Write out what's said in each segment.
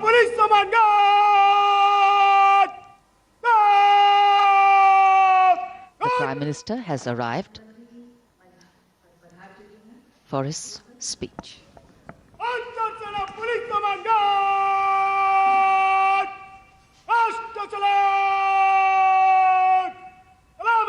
Police समानगार! The Prime Minister has arrived for his speech. अंतरसेना police समानगार! राष्ट्र सलाम! सलाम!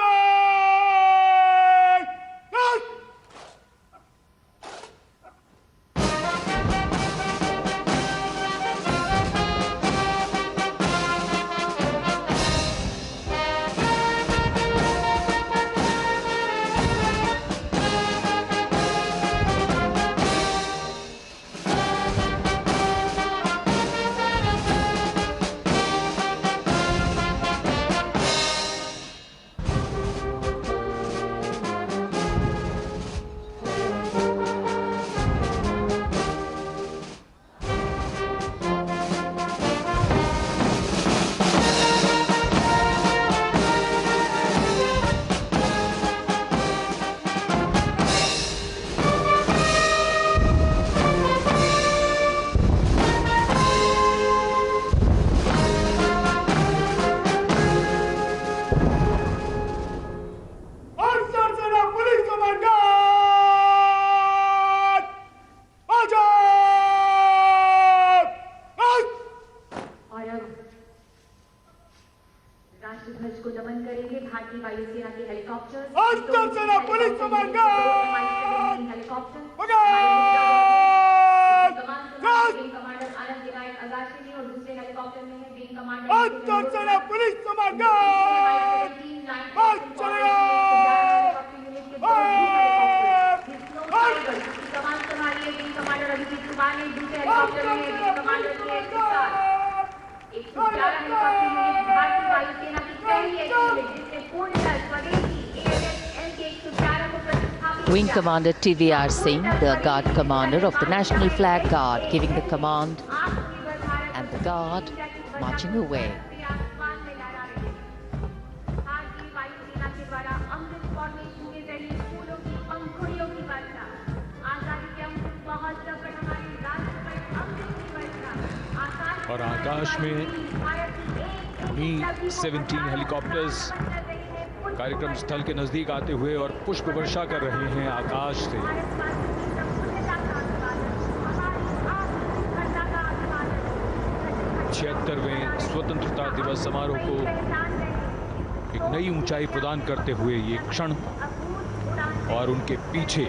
अंतरसेना पुलिस समानगार! आजाद! और अब राष्ट्रध्वज को नमन करेंगे भारतीय वायुसेना के हेलीकॉप्टर अंतरसेना पुलिस समानगार! हेलीकॉप्टर आजाद! कमांडर आनंद विनायक अगाशी और दूसरे हेलीकॉप्टर में है विंग कमांडर अंतरसेना पुलिस समानगार! बात चलेगा! कमान संभालिए विंग कमांडर अभिजीत कुमार ने दूसरे हेलीकॉप्टर में विंग कमांडर के साथ 111 हेलीकॉप्टर यूनिट भारतीय वायुसेना की पहली ऐसी यूनिट जिसने पूर्णतः स्वदेशी AFS LK-111 को प्रतिस्थापित Wing Commander TVR Singh, the Guard Commander of the National Flag Guard, giving the command, and the Guard marching away. और आकाश में Mi-17 हेलीकॉप्टर्स कार्यक्रम स्थल के नजदीक आते हुए और पुष्प वर्षा कर रहे हैं आकाश से। 76वें स्वतंत्रता दिवस समारोह को एक नई ऊंचाई प्रदान करते हुए ये क्षण और उनके पीछे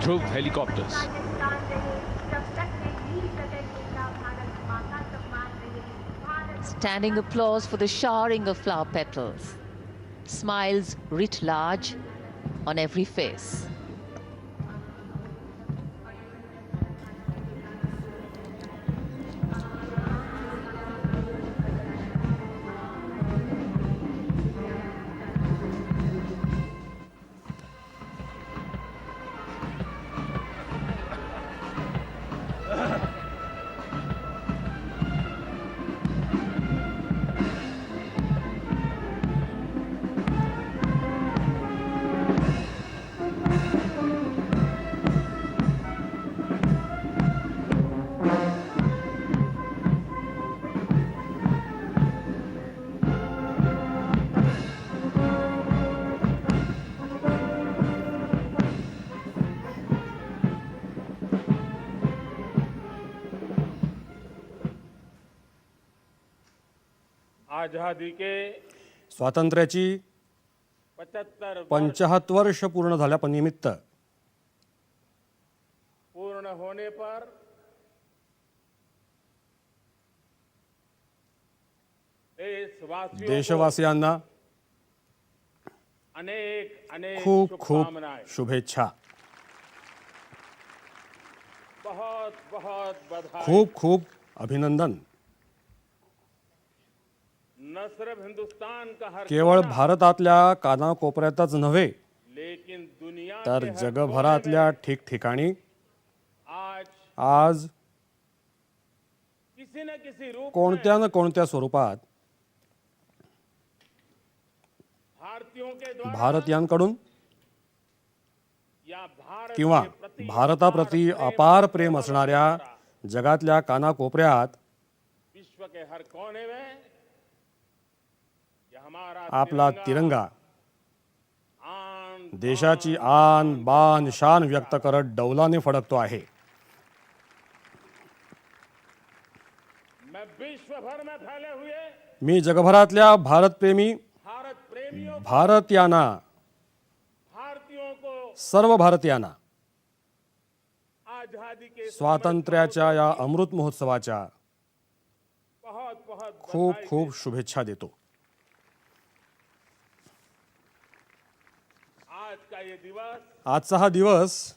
ध्रुव helicopters. Standing applause for the showering of flower petals. Smiles writ large on every face. आझादी के स्वातंत्र्याची 75 वर्ष पूर्ण झाल्यानिमित्त पूर्ण होने पर देशवासियांना अनेक अनेक खूप खूप शुभकामनाएं, शुभेच्छा, बहुत बहुत बधाई। खूप खूप अभिनंदन। न सिर्फ हिंदुस्तान का हर केवळ कोना, भारतातल्या कानाकोपऱ्यातच नव्हे लेकिन दुनिया तर के हर जगभरातल्या कोने में ठिकठिकाणी आज आज किसी न किसी रूप कोणत्या में न कोणत्या स्वरूपात भारतीयों के द्वारा भारतीयांकडून या भारत किंवा के प्रति भारताप्रती अपार प्रेम असणाऱ्या जगातल्या कानाकोपऱ्यात विश्व के हर कोने में ये हमारा आपला तिरंगा आन देशाची आन बान शान व्यक्त करत डौलाने फडकतो आहे. मैं विश्व भर में फैले हुए मी जगभरातल्या भारतप्रेमी भारत प्रेमियों भारतीयांना भारतीयों को सर्व भारतीयांना आजादी के स्वातंत्र्याच्या या अमृत महोत्सवाच्या बहुत बहुत खूप खूप शुभेच्छा देतो. आज का ये दिवस आजचा हा दिवस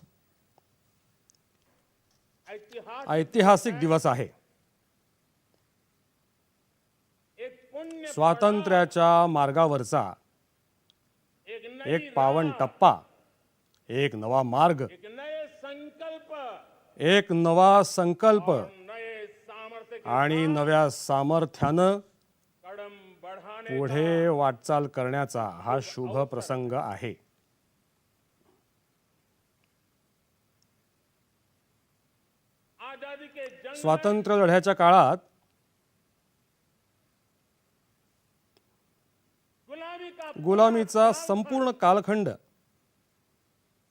ऐतिहासिक दिवस आहे. एक पुण्य स्वातंत्र्याच्या मार्गावरचा एक नई एक पावन टप्पा, एक नवा मार्ग, एक नए संकल्प एक नवा संकल्प नए सामर्थ्य के आणि नव्या सामर्थ्यानं कदम बढ़ाने पुढे वाटचाल करण्याचा हा शुभ प्रसंग आहे. आजादी के जंग स्वातंत्र्य लढ्याच्या काळात गुलामी का गुलामीचा संपूर्ण कालखंड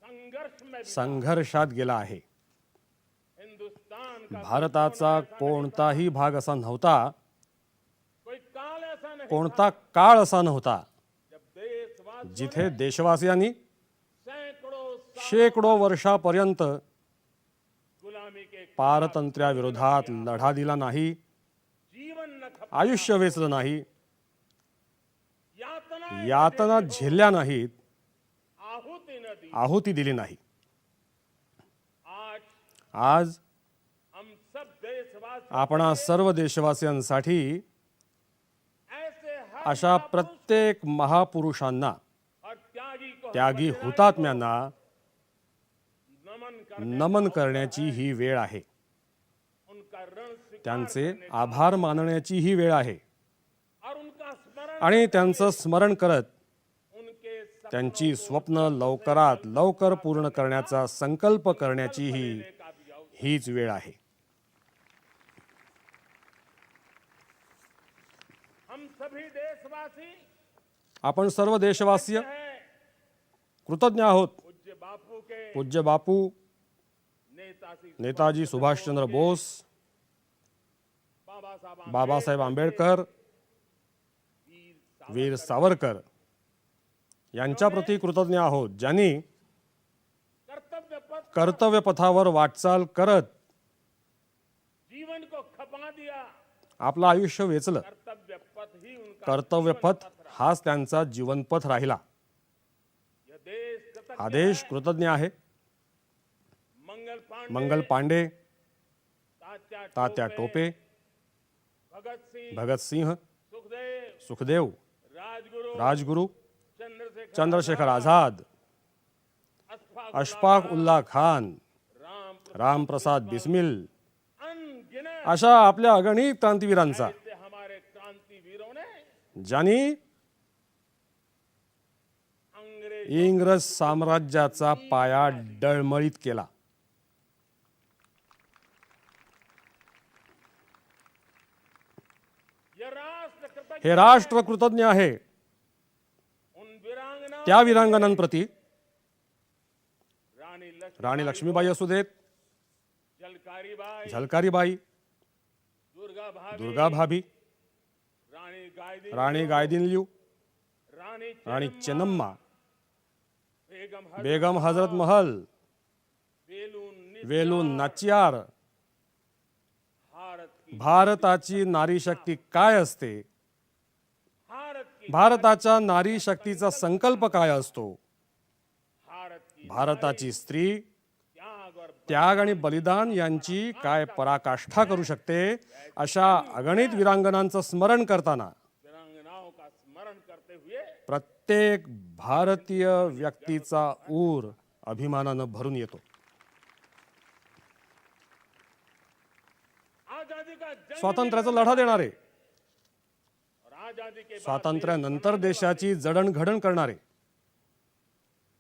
संघर्ष में भी संघर्षात गेला आहे. हिंदुस्तान का भारताचा कोणताही भाग असा नव्हता, कोई काल ऐसा नहीं कोणता काळ असा नव्हता जब देशवासियों जिथे देशवासियांनी सैकड़ों साल शेकडो वर्षापर्यंत गुलामी के पारतंत्र्याविरोधात लढा दिला नाही, जीवन न खप आयुष्य वेचलं नाही, यातना यातना झेलल्या नाहीत, आहुति न दी. आहुती दिली नाही. आज आज हम सब देशवासी आपणा सर्व देशवासियांसाठी ऐसे हर अशा प्रत्येक महापुरुषांना, और त्यागी को त्यागी हुतात्म्यांना नमन कर नमन करण्याची ही वेळ आहे. उनका ऋण स्वीकार त्यांचे आभार मानण्याची ही वेळ आहे. और उनका स्मरण आणि त्यांचं स्मरण करत उनके त्यांची स्वप्न लवकरात लवकर पूर्ण करण्याचा संकल्प करण्याची हीच वेळ आहे. हम सभी देशवासी आपण सर्व देशवासीय हैं कृतज्ञ आहोत. पूज्य बापू के पूज्य बापू नेताजी सुभाषचंद्र बोस, बाबासाहेब आंबेडकर, वीर सावरकर यांच्या प्रती कृतज्ञ आहोत, ज्यांनी कर्तव्य पथ कर्तव्य पथावर वाटचाल करत जीवन को खपा दिया. आपलं आयुष्य वेचलं. कर्तव्य पथ ही उनका कर्तव्य पथ हाच त्यांचा जीवनपथ राहिला. यह देश कृतज्ञ हा देश कृतज्ञ आहे. मंगल पांडे मंगल पांडे, तात्या तात्या टोपे, भगत सिंह भगत सिंह, सुखदेव सुखदेव, राजगुरु राजगुरु, चंद्रशेखर चंद्रशेखर आझाद, अशफाक उल्ला खान, रामप्रसाद बिस्मिल अनगिनत अशा आपल्या अगणित क्रांतिवीरांचा, ऐसे हमारे क्रांतिवीरों ने ज्यांनी अंग्रेज इंग्रज साम्राज्याचा पाया डळमळीत केला. ये राष्ट्र कृतज्ञ हे राष्ट्र कृतज्ञ आहे उन वीरांगना त्या वीरांगनांप्रती. रानी राणी लक्ष्मीबाई असू देत, झलकारी बाई झलकारीबाई, दुर्गा भाभी दुर्गा भाभी, रानी गायदी राणी गायदिनलिऊ, रानी राणी चेन्नम्मा, बेगम बेगम हजरत महल, बेलून वेलू नाचियार. भारत की भारताची नारी शक्ती काय असते, भारत की भारताच्या नारी शक्तीचा संकल्प काय असतो, भारत की भारताची स्त्री त्याग और त्याग आणि बलिदान यांची काय पराकाष्ठा करू शकते, अशा अगणित वीरांगनांचं स्मरण करताना वीरांगनाओं का स्मरण करते हुए प्रत्येक भारतीय व्यक्तीचा ऊर अभिमानानं भरून येतो. आजादी का जंग स्वातंत्र्याचा लढा देणारे, और आजादी के बाद स्वातंत्र्यानंतर देशाची जडणघडण करणारे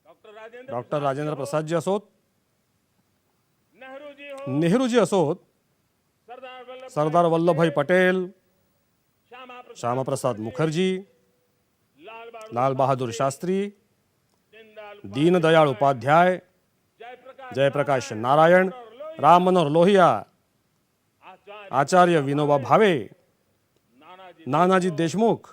डॉक्टर राजेंद्र डॉक्टर राजेंद्र प्रसादजी असोत, नेहरू जी हो नेहरूजी असोत, सरदार वल्लभभाई पटेल, श्यामा प्रसाद श्यामाप्रसाद मुखर्जी, लाल लाल बहादुर शास्त्री, दीनदयाल दीनदयाळ उपाध्याय, जयप्रकाश जयप्रकाश नारायण, राम मनोहर लोहिया, आचार्य आचार्य विनोबा भावे, नानाजी नानाजी देशमुख,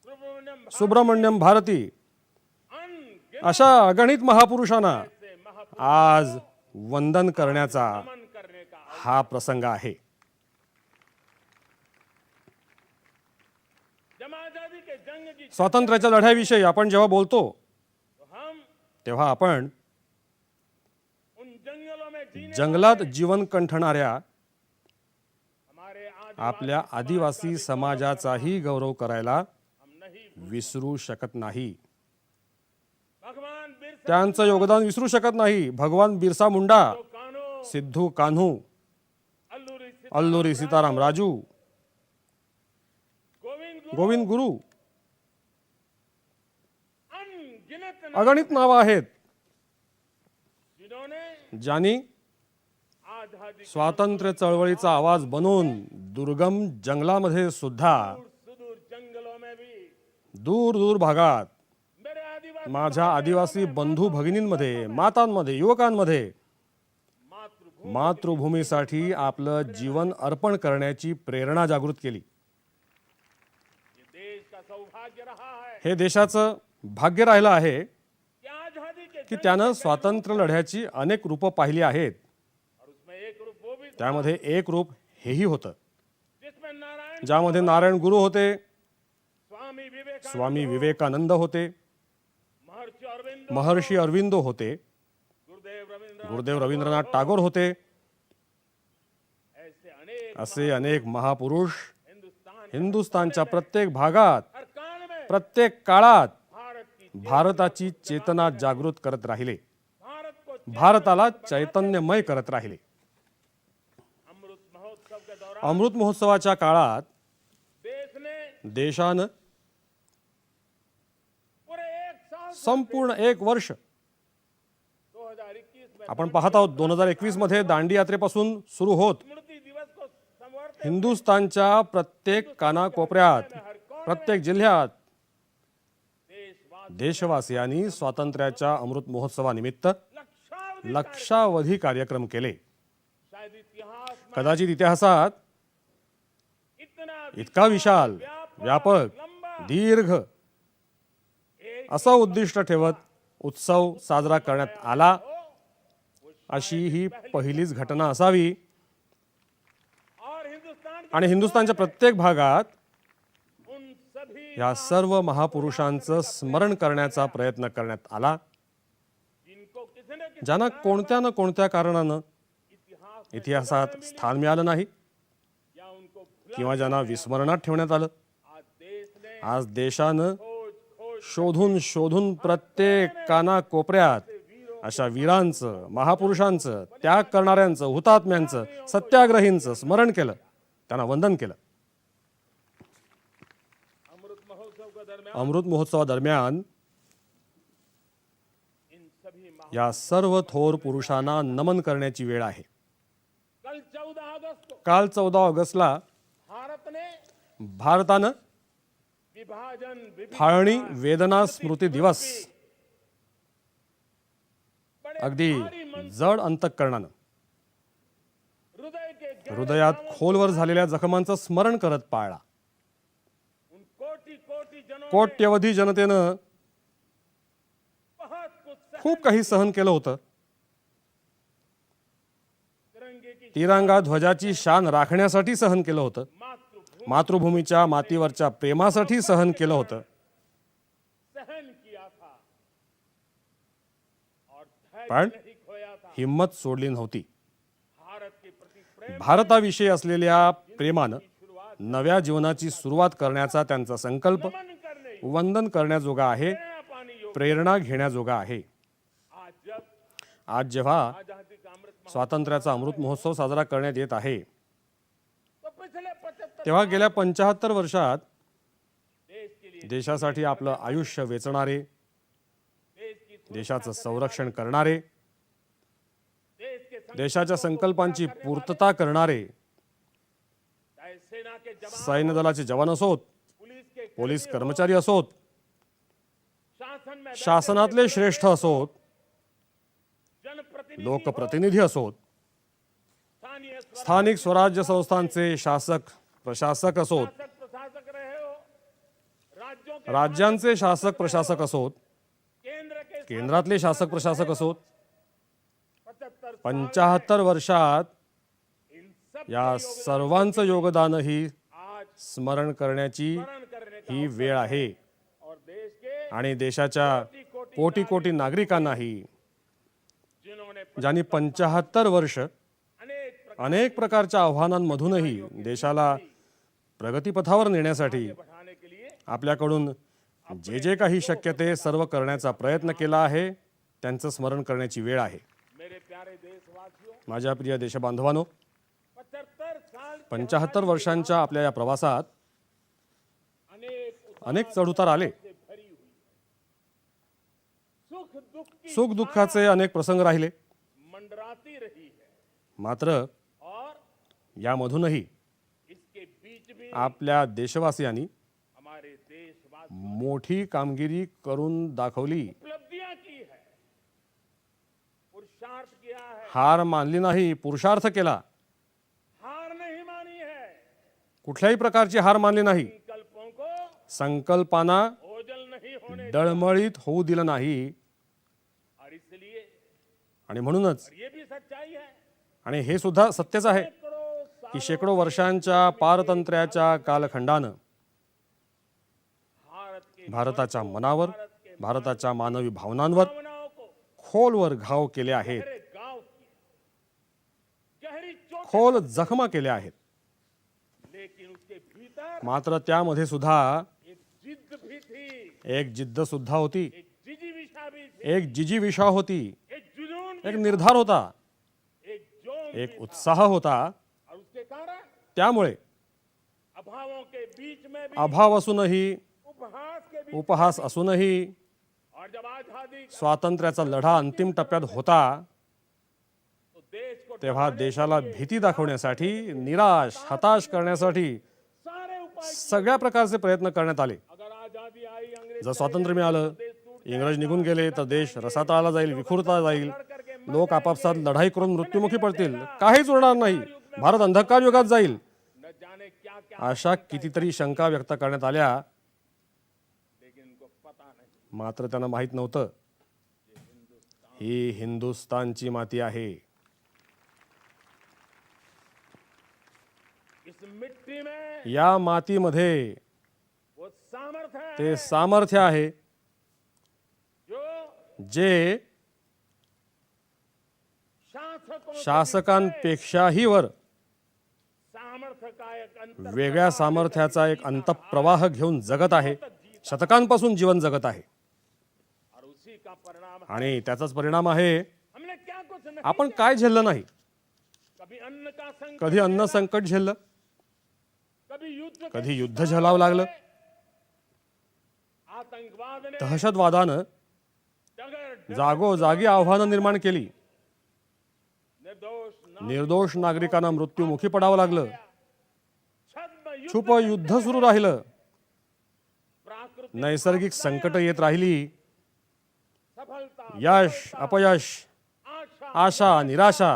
सुब्रमण्यम सुब्रमण्यम भारती अनगिनत अशा अगणित महापुरुषांना से महापुरुष आज वंदन करण्याचा नमन करने का हा प्रसंग आहे. जब आजादी के जंग की स्वातंत्र्याच्या लढ्याविषयी आपण जेव्हा बोलतो तो हम तेव्हा आपण उन जंगलों में जीने जंगलात जीवन कंठणाऱ्या हमारे आज आपल्या आदिवासी समाजाचाही गौरव करायला हम नहीं विसरू शकत नाही. भगवान बिरसा त्यांचं योगदान विसरू शकत नाही. भगवान बिरसा मुंडा, कानो सिद्धू कान्हू, अल्लूरी अल्लुरी सीताराम राजू, गोविंद गोविंद गुरु अनगिनत अगणित नावं आहेत जिन्होंने ज्यांनी आजादी स्वातंत्र्य चळवळीचा आवाज बनून दुर्गम जंगलामध्ये सुद्धा, सुदूर जंगलों में भी दूर दूर भागात मेरे आदिवासी माझ्या आदिवासी बंधू भगिनींमध्ये, मातांमध्ये, युवकांमध्ये मातृभूमि मातृभूमीसाठी आपलं जीवन अर्पण करण्याची प्रेरणा जागृत केली. ये देश का सौभाग्य रहा है हे देशाचं भाग्य राहिलं आहे कि आजादी के की त्यानं स्वातंत्र्य लढ्याची अनेक रूपं पाहिली आहेत. और उसमें एक रूप वो भी था त्यामध्ये एक रूप हेही होतं जिसमें नारायण ज्यामध्ये नारायण गुरु होते, स्वामी विवेकानंद स्वामी विवेकानंद होते, महर्षि अरविंद महर्षी अरविंदो होते, गुरुदेव रवींद्रनाथ टागोर होते. ऐसे अनेक असे अनेक महापुरुष हिंदुस्तान हिंदुस्थानच्या प्रत्येक भागात, हर काल में प्रत्येक काळात भारत की भारताची चेतना जागृत करत राहिले, भारत को भारताला चैतन्यमय करत राहिले. अमृत महोत्सव के दौरान अमृत महोत्सवाच्या काळात देश ने देशानं पूरे एक साल संपूर्ण एक वर्ष 2021 में आपण पाहत आहोत 2021 मध्ये दांडी यात्रेपासून सुरू होत स्मृति दिवस को समर्पित हिंदुस्थानच्या प्रत्येक कानाकोपऱ्यात, प्रत्येक जिल्ह्यात देशवासी देशवासियांनी स्वातंत्र्याच्या अमृत महोत्सवानिमित्त लक्षावधि लक्षावधी कार्यक्रम केले. शायद इतिहास में कदाचित इतिहासात इतना इतका विशाल, व्यापक, दीर्घ असं उद्दिष्ट ठेवत उत्सव साजरा करण्यात आला अशी ही पहिलीच घटना असावी. और हिंदुस्तान के आणि हिंदुस्थानच्या प्रत्येक भागात उन सभी या सर्व महापुरुषांचं स्मरण करण्याचा प्रयत्न करण्यात आला जिनको किसी न किसी ज्यांना कोणत्या न कोणत्या कारणानं इतिहास इतिहासात स्थान मिळालं नाही या उनको भुला किंवा ज्यांना विस्मरणात ठेवण्यात आलं. आज देश ने आज देशानं खोज खोज शोधून शोधून प्रत्येक कानाकोपऱ्यात अशा वीरांचं, महापुरुषांचं, त्याग करणाऱ्यांचं, हुतात्म्यांचं, सत्याग्रहींचं स्मरण केलं, त्यांना वंदन केलं. अमृत महोत्सव के दरमियान अमृत महोत्सवादरम्यान इन सभी या सर्व थोर पुरुषांना नमन करण्याची वेळ आहे. कल 14 अगस्त को काल 14 ऑगस्टला भारत ने भारतानं विभाजन फाळणी वेदना स्मृती दिवस अगदी जड अंतःकरणानं हृदय के गहरे हृदयात खोलवर झालेल्या जखमांचं स्मरण करत पाळला. उन कोटि कोटि जनों कोट्यवधी जनतेनं बहुत कुछ सहन खूप काही सहन केलं होतं. तिरंगे की तिरंगा ध्वजाची शान राखण्यासाठी सहन केलं होतं. मातृभूमि मातृभूमीच्या मातीवरच्या प्रेमासाठी सहन केलं होतं. सहन किया था और पण धैर्य नहीं खोया था. हिम्मत सोडली नव्हती. भारत के प्रति प्रेम भारताविषयी असलेल्या प्रेमानं नव्या जीवनाची सुरुवात करण्याचा त्यांचा संकल्प मन करने वंदन करण्याजोगा आहे, प्रेरणा पानी योग प्रेरणा घेण्याजोगा आहे. आज जब आज जेव्हा आजादी का अमृत स्वातंत्र्याचा अमृत महोत्सव साजरा करण्यात येत आहे तो पिछले 75 तेव्हा गेल्या 75 वर्षात देश के लिए देशासाठी आपलं आयुष्य वेचणारे, देश की देशाचं संरक्षण करणारे, देश के देशाच्या संकल्पांची पूर्तता करणारे के जवान, सैन्य दलाचे जवान असोत, पुलिस के पोलीस कर्मचारी असोत, शासन में शासनातले श्रेष्ठ असोत, जनप्रतिनिधि, लोकप्रतिनिधी असोत, स्थानीय स्थानिक स्वराज्य संस्थांचे शासक प्रशासक असोत, शासक प्रशासक रहे हो, राज्यों के राज्यांचे शासक प्रशासक असोत, केंद्र के केंद्रातले शासक प्रशासक असोत, 75 75 वर्षात इन सब या सर्वांचं योगदानही आज स्मरण करण्याची स्मरण करने का ही वेळ आहे और देश के आणि देशाच्या कोटी कोटी नागरिकांनाही जिन्होंने ज्यांनी 75 वर्ष अनेक अनेक प्रकारच्या आव्हानांमधूनही देशाला प्रगतीपथावर नेण्यासाठी बढ़ाने के लिए आपल्याकडून जे जे काही शक्य ते सर्व करण्याचा प्रयत्न केला आहे त्यांचं स्मरण करण्याची वेळ आहे. मेरे प्यारे देशवासियों, माझ्या प्रिय देशबांधवांनो, 75 साल 75 वर्षांच्या आपल्या या प्रवासात अनेक अनेक चढउतार आले, से भरी हुई सुख दुख की सुख दुःखाचे अनेक प्रसंग राहिले, मंडराती रही है मात्र और यामधूनही इसके बीच भी आपल्या देशवासियांनी हमारे देशवासी मोठी कामगिरी करून दाखवली. उपलब्धियां की है, पुरुषार्थ किया है, हार मानली नाही, पुरुषार्थ केला. हार नहीं मानी है, कुठल्याही प्रकारची हार मानली नाही. संकल्पों को संकल्पांना ओझल नहीं होने डळमळीत होऊ दिलं नाही. और इसलिए आणि म्हणूनच ये भी सच्चाई है, आणि हे सुद्धा सत्यच आहे करोड़ की शेकडो वर्षांच्या पारतंत्र्याच्या कालखंडानं भारत के भारताच्या मनावर, भारताच्या मानवी भावनांवर भावनाओं को खोलवर घाव केले आहेत, गहरे गांव किए, गहरी चोट, खोल जखमा केल्या आहेत. लेकिन उसके भीतर मात्र त्यामध्ये सुद्धा एक जिद्द भी थी, एक जिद्द सुद्धा होती, एक जिजीविषा भी थी, एक जिजीविषा होती, एक जुनून एक भी, निर्धार होता, एक जोश एक भी था। उत्साह होता. और उसके कारण त्यामुळे अभावों के बीच में भी, अभाव असूनही, उपहास के बीच, उपहास असूनही, और जब आजादी का स्वातंत्र्याचा लढा अंतिम टप्प्यात होता तो देश को तेव्हा देशाला भीती दाखवण्यासाठी, निराश हताश करण्यासाठी सारे उपाय, सगळ्या प्रकारचे प्रयत्न करण्यात आले. अगर आजादी आई, अंग्रेज जर स्वातंत्र्य मिळालं, इंग्रज निघून गेले तर देश रसातळाला जाईल, विखुरता जाईल, लोक आपापसात लढाई करून मृत्युमुखी पडतील, काहीच उरणार नाही, भारत अंधकार युगात जाईल, न जाने क्या क्या, अशा कितीतरी शंका व्यक्त करण्यात आल्या. लेकिन इनको पता नहीं मात्र त्यांना माहीत नव्हतं ही हिंदुस्तानची माती आहे. इस मिट्टी में या मातीमध्ये वो सामर्थ्य है ते सामर्थ्य आहे जो जे शासकों से शासकांपेक्षाही वर सामर्थ्य का एक अंतर वेगळ्या सामर्थ्याचा एक अंतःप्रवाह घेऊन जगत आहे, शतकांपासून जीवन जगत आहे. और उसी का परिणाम है। आणि त्याचाच परिणाम आहे हमने क्या कुछ नहीं, आपण काय झेललं नाही. कभी अन्न का संकट, कधी अन्न संकट झेललं, कभी युद्ध के कधी युद्ध झेलावं लागलं, आतंकवाद ने दहशतवादानं डगर जागोजागी आव्हानं निर्माण केली, निर्दोष निर्दोष नागरिकांना मृत्युमुखी पडावं लागलं, छद्म युद्ध छुप युद्ध सुरू राहिलं, प्राकृतिक नैसर्गिक संकट येत राहिली, सफलता, यश अपयश, आशा, आशा निराशा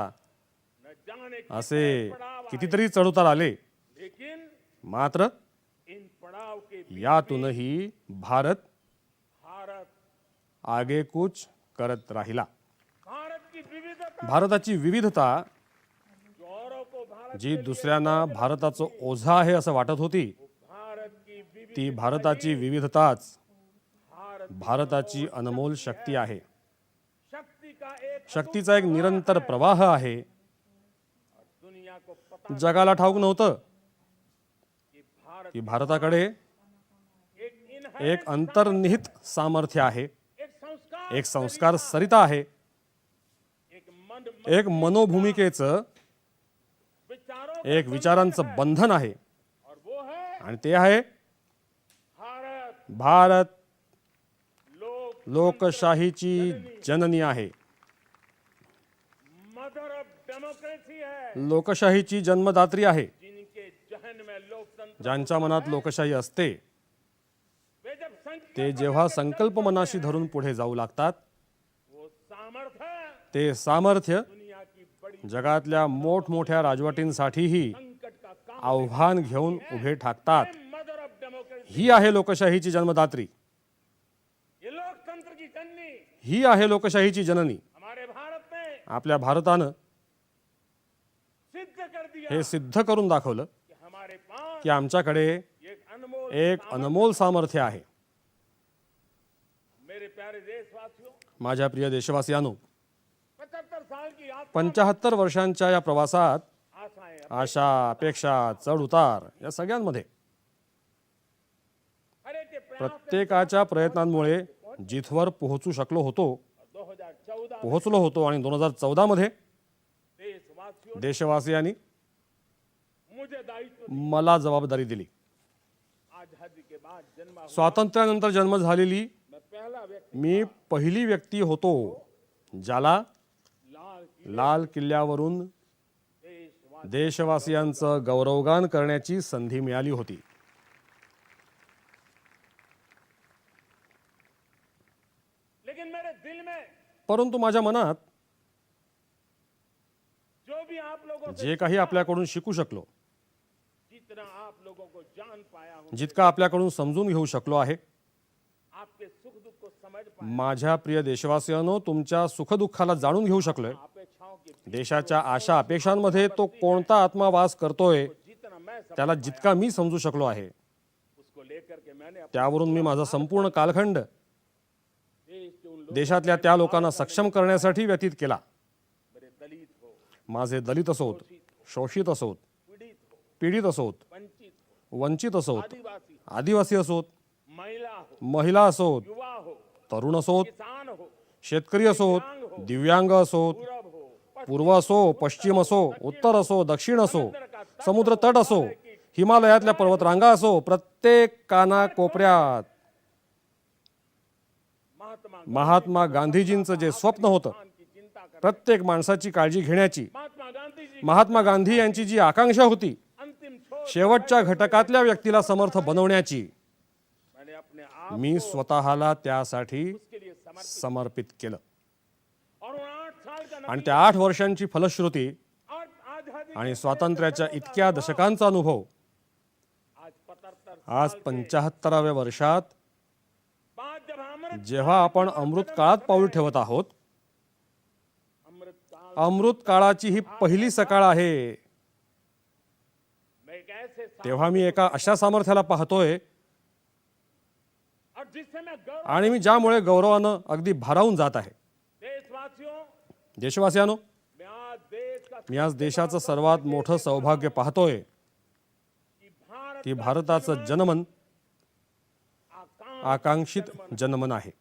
न जाने असे कितने पड़ाव आए। कितीतरी चढउतार आले. लेकिन मात्र इन पड़ाव के बीच यातूनही भारत भारत आगेकूच करत राहिला. भारत की विविधता, भारताची विविधता गौरव को भारत जी दुसऱ्यांना भारताचं ओझं आहे असं वाटत होती, भारत की विविध ती भारताची विविधताच भारत भारताची अनमोल शक्ती आहे. शक्ति का एक शक्तीचा एक निरंतर प्रवाह आहे. दुनिया को पता जगाला ठाऊक नव्हतं कि भारत की भारताकडे एक इन एक अंतर्निहित सामर्थ्य आहे, एक संस्कार, एक संस्कार सरिता आहे, एक मन एक मनोभूमिकेचं, विचारों एक विचारांचं बंधन आहे. और वो है आणि ते आहे भारत भारत लोक लोकशाहीची जननी आहे, मदर ऑफ डेमोक्रेसी है, लोकशाहीची जन्मदात्री आहे. जिनके जहन में लोकतंत्र ज्यांच्या मनात लोकशाही असते वे जब संख्या ते जेव्हा संकल्प मनाशी धरून पुढे जाऊ लागतात, वो सामर्थ्य ते सामर्थ्य दुनिया की बड़ी जगातल्या मोठमोठ्या राजवटींसाठीही संकट का काम आव्हान घेऊन उभे ठाकतात. मदर ऑफ डेमोक्रेसी, ही आहे लोकशाहीची जन्मदात्री, ये लोकतंत्र की जननी ही आहे लोकशाहीची जननी. हमारे भारत ने आपल्या भारतानं सिद्ध कर दिया हे सिद्ध करून दाखवलं कि हमारे पास की आमच्याकडे एक अनमोल एक अनमोल सामर्थ्य आहे. मेरे प्यारे देशवासियों, माझ्या प्रिय देशवासियांनो, 75 साल की यात्रा 75 वर्षांच्या या प्रवासात आशाएं आशा, अपेक्षा, चढ उतार या सगळ्यांमध्ये हर एक के प्रयास प्रत्येकाच्या प्रयत्नांमुळे जिथवर पोहोचू शकलो होतो, 2014 पोहोचलो होतो आणि 2014 मध्ये देशवासियों देशवासियांनी मुझे दायित्व मला जबाबदारी दिली. आजादी के बाद जन्मा हुआ स्वातंत्र्यानंतर जन्म झालेली मैं पहला व्यक्ति मी पहिली व्यक्ती होतो ज्याला लाल की लाल किल्ल्यावरून देशवासी देशवासियांचं गौरवगान करण्याची संधी मिळाली होती. लेकिन मेरे दिल में परंतु माझ्या मनात जो भी आप लोगों से जे काही आपल्याकडून शिकू शकलो, जितना आप लोगों को जान पाया हूं, जितका आपल्याकडून समजून घेऊ शकलो आहे, आपके सुख दुख को समझ पाया, माझ्या प्रिय देशवासियांनो, तुमच्या सुखदुःखाला जाणून घेऊ शकलोय. अपेक्षाओं के देशाच्या आशा अपेक्षांमध्ये तो कोणता आत्मा वास करतोय जितना मैं समझ त्याला जितका मी समजू शकलो आहे, उसको लेकर के मैंने अपने त्यावरून मी माझा संपूर्ण कालखंड देश के उन लोग देशातल्या त्या लोकांना सक्षम करण्यासाठी व्यतीत केला. मेरे दलित हो, माझे दलित असोत, शोषित असोत, पीड़ित हो, पीडित असोत, वंचित हो, वंचित असोत, आदिवासी हो, आदिवासी असोत, महिला हो, महिला असोत, युवा हो, तरुण असोत, किसान हो, शेतकरी असोत, दिव्यांग असोत, पूरब हो, पूर्व असो, पश्चिम असो, उत्तर असो, दक्षिण असो, समुद्र तट असो, हिमालयातल्या पर्वतरांगा असो, प्रत्येक कानाकोपऱ्यात महात्मा गांधीजींचं जे स्वप्न होतं, की चिंता कर प्रत्येक माणसाची काळजी घेण्याची, महात्मा गांधी जी महात्मा गांधी यांची जी आकांक्षा होती, अंतिम छोर शेवटच्या घटकातल्या व्यक्तीला समर्थ बनवण्याची, मैंने अपने आप मी स्वतःला त्यासाठी के लिए समर्पित केलं. और उन 8 साल का आणि त्या 8 वर्षांची फलश्रुती आजादी आणि स्वातंत्र्याच्या इतक्या दशकांचा अनुभव आज 75 आज 75व्या वर्षात बाद जब अमृत जेव्हा आपण अमृत काळात पाऊल ठेवत आहोत, अमृत काल अमृत काळाची ही पहिली सकाळ आहे, में एक ऐसे तेव्हा मी एका अशा सामर्थ्याला पाहतोय और जिससे मैं गौरव आणि मी ज्यामुळे गौरवानं अगदी भारावून जात आहे. देशवासियों, देशवासियांनो, मैं आज देश का मी आज देशाचं सर्वात मोठं सौभाग्य पाहतोय कि भारत की भारताचं जनमन आकांक्ष आकांक्षित जनमन आहे.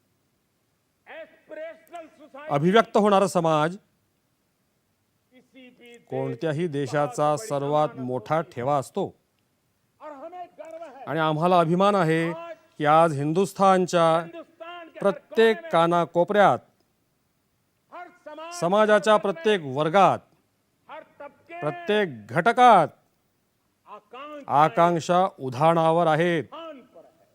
एस्पिरेशनल सोसाइटी अभिव्यक्त होणारा समाज किसी भी कोणत्याही देशाचा सर्वात मोठा ठेवा असतो. और हमें गर्व है आणि आम्हाला अभिमान आहे की आज हिंदुस्थानच्या हिंदुस्तान के प्रत्येक कानाकोपऱ्यात, हर समाज समाजाच्या प्रत्येक वर्गात, हर तबके प्रत्येक घटकात आकांक्षा आकांक्षा उधाणावर आहेत. स्थान पर है.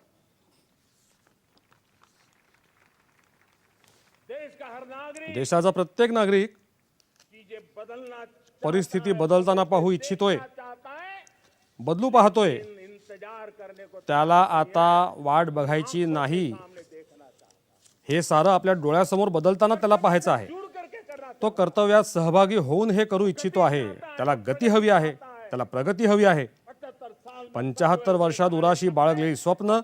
देश का हर नागरिक देशाचा प्रत्येक नागरिक चीजें बदलना परिस्थिती बदलताना पाहू इच्छितोय, चाहता है, बदलू पाहतोय. इंतजार करने को त्याला आता वाट बघायची नाही. सामने देखना चाहता हे सारं आपल्या डोळ्यासमोर बदलताना त्याला पाहायचं आहे. जुड़ करके करना तो कर्तव्यात सहभागी होऊन हे करू इच्छितो आहे. त्याला गती हवी आहे, त्याला प्रगती हवी आहे. 75 साल 75 वर्षात उराशी बाळगलेली स्वप्न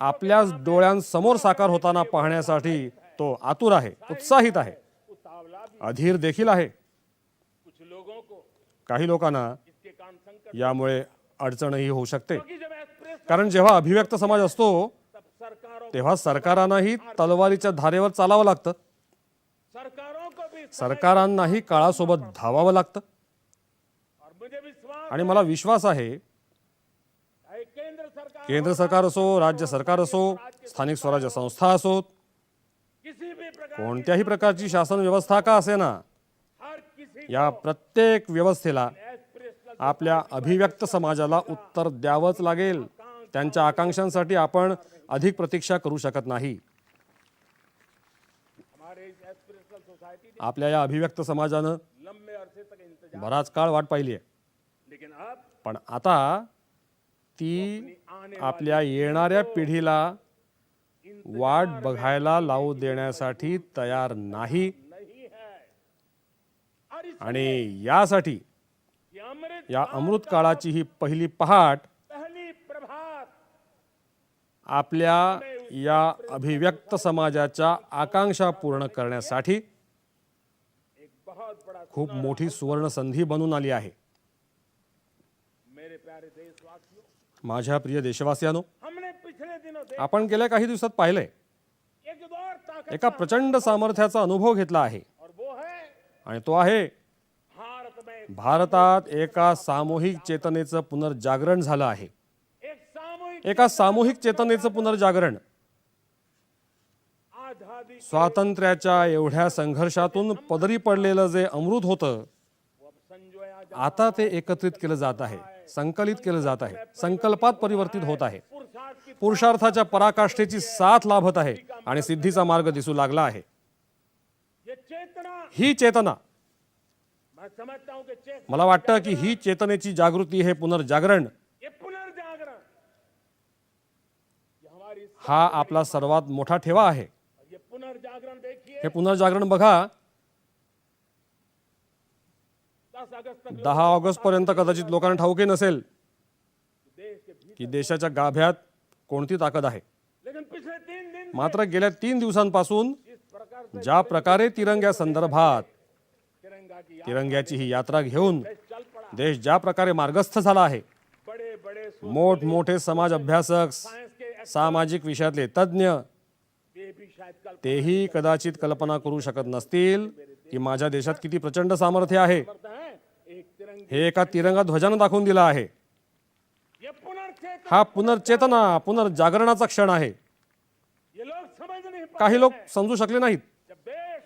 आपल्याच डोळ्यांसमोर साकार होताना पाहण्यासाठी तो आतुर आहे, उत्साहित आहे, उतावला भी. अधीर देखील आहे. कुछ लोगों को काही लोकांना इसके काम संकट, यामुळे अडचणही होऊ शकते. क्योंकि जब एक्सप्रेस कारण जेव्हा अभिव्यक्त समाज असतो तब सरकारों तेव्हा सरकारांनाही तलवारीच्या धारेवर चालावं लागतं. सरकारों को भी सरकारांनाही काळासोबत धावावं लागतं. और मुझे विश्वास आणि मला विश्वास आहे, है केंद्र सरकार केंद्र सरकार असो, राज्य सरकार असो, स्थानिक स्वराज्य संस्था असोत, किसी भी प्रकार कोणत्याही प्रकारची शासन व्यवस्था का असेना, हर किसी या प्रत्येक व्यवस्थेला एस्पिरेशनल आपल्या अभिव्यक्त समाजाला उत्तर द्यावंच लागेल. त्यांच्या आकांक्षांसाठी आपण अधिक प्रतीक्षा करू शकत नाही. हमारे इस एस्पिरेशनल सोसाइटी ने आपल्या या अभिव्यक्त समाजानं लंबे अरसे तक इंतजार, बराच काळ वाट पाहिली आहे. लेकिन अब पण आता ती आपल्या येणाऱ्या पिढीला वाट बघायला लावू देण्यासाठी तयार नाही. नहीं है. और इस आणि यासाठी ये अमृत या अमृत काळाची ही पहिली पहाट पहली प्रभात आपल्या या अभिव्यक्त समाजाच्या आकांक्षा पूर्ण करण्यासाठी एक बहुत बड़ा खूप मोठी सुवर्ण संधी बनून आली आहे. मेरे प्यारे देशवासियों, माझ्या प्रिय देशवासियांनो, हमने पिछले दिनों आपण गेल्या काही दिवसात पाहिलंय एक और ताकत एका प्रचंड सामर्थ्याचा अनुभव घेतला आहे. और वो है आणि तो आहे भारत में भारतात एका सामूहिक चेतनेचं पुनर्जागरण झालं आहे. एक सामूहिक एका सामूहिक चेतनेचं पुनर्जागरण. आजादी स्वातंत्र्याच्या एवढ्या संघर्षातून पदरी पडलेलं जे अमृत होतं, को अब संजोया जा, आता ते एकत्रित केलं जात आहे, संकलित केलं जात आहे, संकल्पात परिवर्तित होत आहे. पुरुषार्थ की पुरुषार्थाच्या पराकाष्ठेची साथ लाभत आहे आणि सिद्धीचा मार्ग दिसू लागला आहे. ये चेतना, ही चेतना, मैं समझता हूं कि चेतना मला वाटतं की ही चेतनेची जागृती, हे पुनर्जागरण, ये पुनर्जागरण ये हमारी हा आपला सर्वात मोठा ठेवा आहे. ये पुनर्जागरण देखिए हे पुनर्जागरण बघा, 10 अगस्त तक 10 ऑगस्ट पर्यंत कदाचित लोकांना ठाऊकही नसेल देश के भीतर, की देशाच्या गाभ्यात कोणती ताकद आहे. लेकिन पिछले 3 दिन मात्र गेल्या 3 दिवसांपासून इस प्रकार से ज्या प्रकारे तिरंग्या संदर्भात तिरंगा की तिरंग्याची ही यात्रा घेऊन देश चल पड़ा. देश ज्या प्रकारे मार्गस्थ झाला आहे, बड़े बड़े मोठमोठे समाज अभ्यासक, साइंस के सामाजिक विषयातले तज्ज्ञ, ये भी शायद कल तेही कदाचित कल्पना करू शकत नसतील की माझ्या देशात किती प्रचंड सामर्थ्य आहे. करते हैं. एक तिरंगे हे एका तिरंगा ध्वजानं दाखवून दिलं आहे. ये पुनर्चेतना, हा पुनर्चेतना, पुनर्जागरणाचा क्षण आहे. ये लोग समझ नहीं पा काही लोक समजू शकले नाहीत. जब देश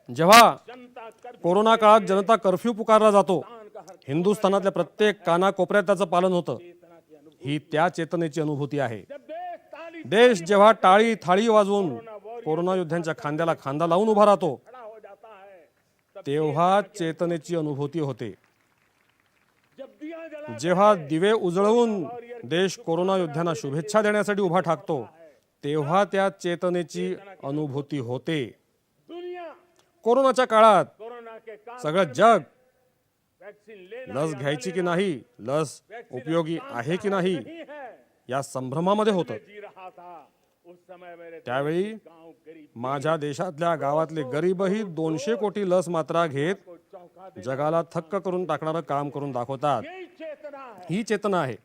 जेव्हा जनता कर कोरोना काळात जनता कर्फ्यू पुकारला जातो, का हर हिंदुस्थानातल्या प्रत्येक कानाकोपऱ्यात त्याचं पालन होतं. चेतना की अनुभूति, ही त्या चेतनेची अनुभूती आहे. जब देश ताली देश जेव्हा टाळी थाळी वाजवून कोरोना योद्ध्यांच्या खांद्याला खांदा लावून उभा राहतो, खड़ा हो जाता है, तब तेव्हा चेतनेची अनुभूती होते. जब दिया जला जेव्हा दिवे उजळवून देश कोरोना योद्ध्यांना शुभेच्छा देण्यासाठी उभा ठाकतो, तेव्हा त्या चेतनेची अनुभूती होते. दुनिया कोरोनाच्या काळात कोरोना के कारण सगळं जग वैक्सीन लेना लस घ्यायची की नाही, लस उपयोगी आहे की नाही, नहीं है या संभ्रमामध्ये होतं. जी रहा था. उस समय मेरे त्यावेळी गांव गरीब माझ्या देशातल्या गावातले गरीबही 200 कोटी लस मात्रा घेत को चौंका दे. जगाला थक्क करून टाकणारं काम करून दाखवतात. यही चेतना है, ही चेतना आहे,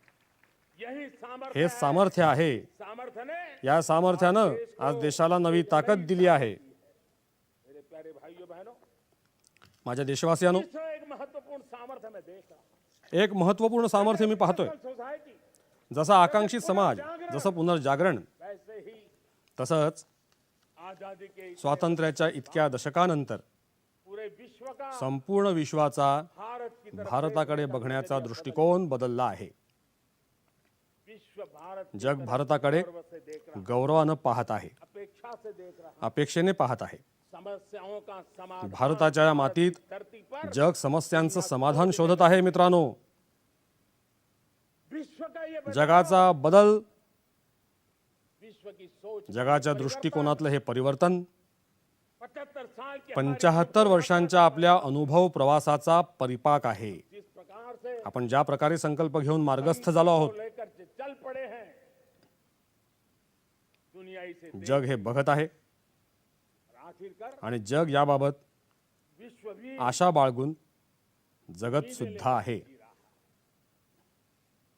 यही सामर्थ्य हे है. सामर्थ्य आहे. सामर्थ्य ने या सामर्थ्यानं आज देशाला नवी ताकद दिली आहे. मेरे प्यारे भाइयों बहनों, माझ्या देशवासियांनो, तीसरा एक महत्वपूर्ण सामर्थ्य मैं देख रहा हूं. एक महत्वपूर्ण सामर्थ्य मी पाहतोय. सोसाइटी जसा आकांक्षित समाज, जसं पुनर्जागरण, वैसे ही तसंच आजादी के स्वातंत्र्याच्या इतक्या दशकानंतर पूरे विश्व का संपूर्ण विश्वाचा भारत की तरफ भारताकडे बघण्याचा दृष्टिकोन बदलला आहे. विश्व भारत जग भारताकडे गर्व से देख रहा, गौरवानं पाहत आहे, अपेक्षा से देख रहा. अपेक्षेने पाहत आहे. समस्याओं का समाधान भारताच्या या मातीत धरती पर जग समस्यांचं समाधान शोधत आहे. मित्रांनो, विश्व का ये जगाचा बदल, विश्व की सोच जगाच्या दृष्टिकोनातलं हे परिवर्तन 75 साल के 75 वर्षांच्या आपल्या अनुभव प्रवासाचा परिपाक आहे. जिस प्रकार से आपण ज्या प्रकारे संकल्प घेऊन मार्गस्थ झालो आहोत, लेकर चल पड़े हैं, दुनिया इसे जग हे बघत आहे आखिरकार आणि जग याबाबत विश्व भी आशा बाळगून जगत सुद्धा आहे.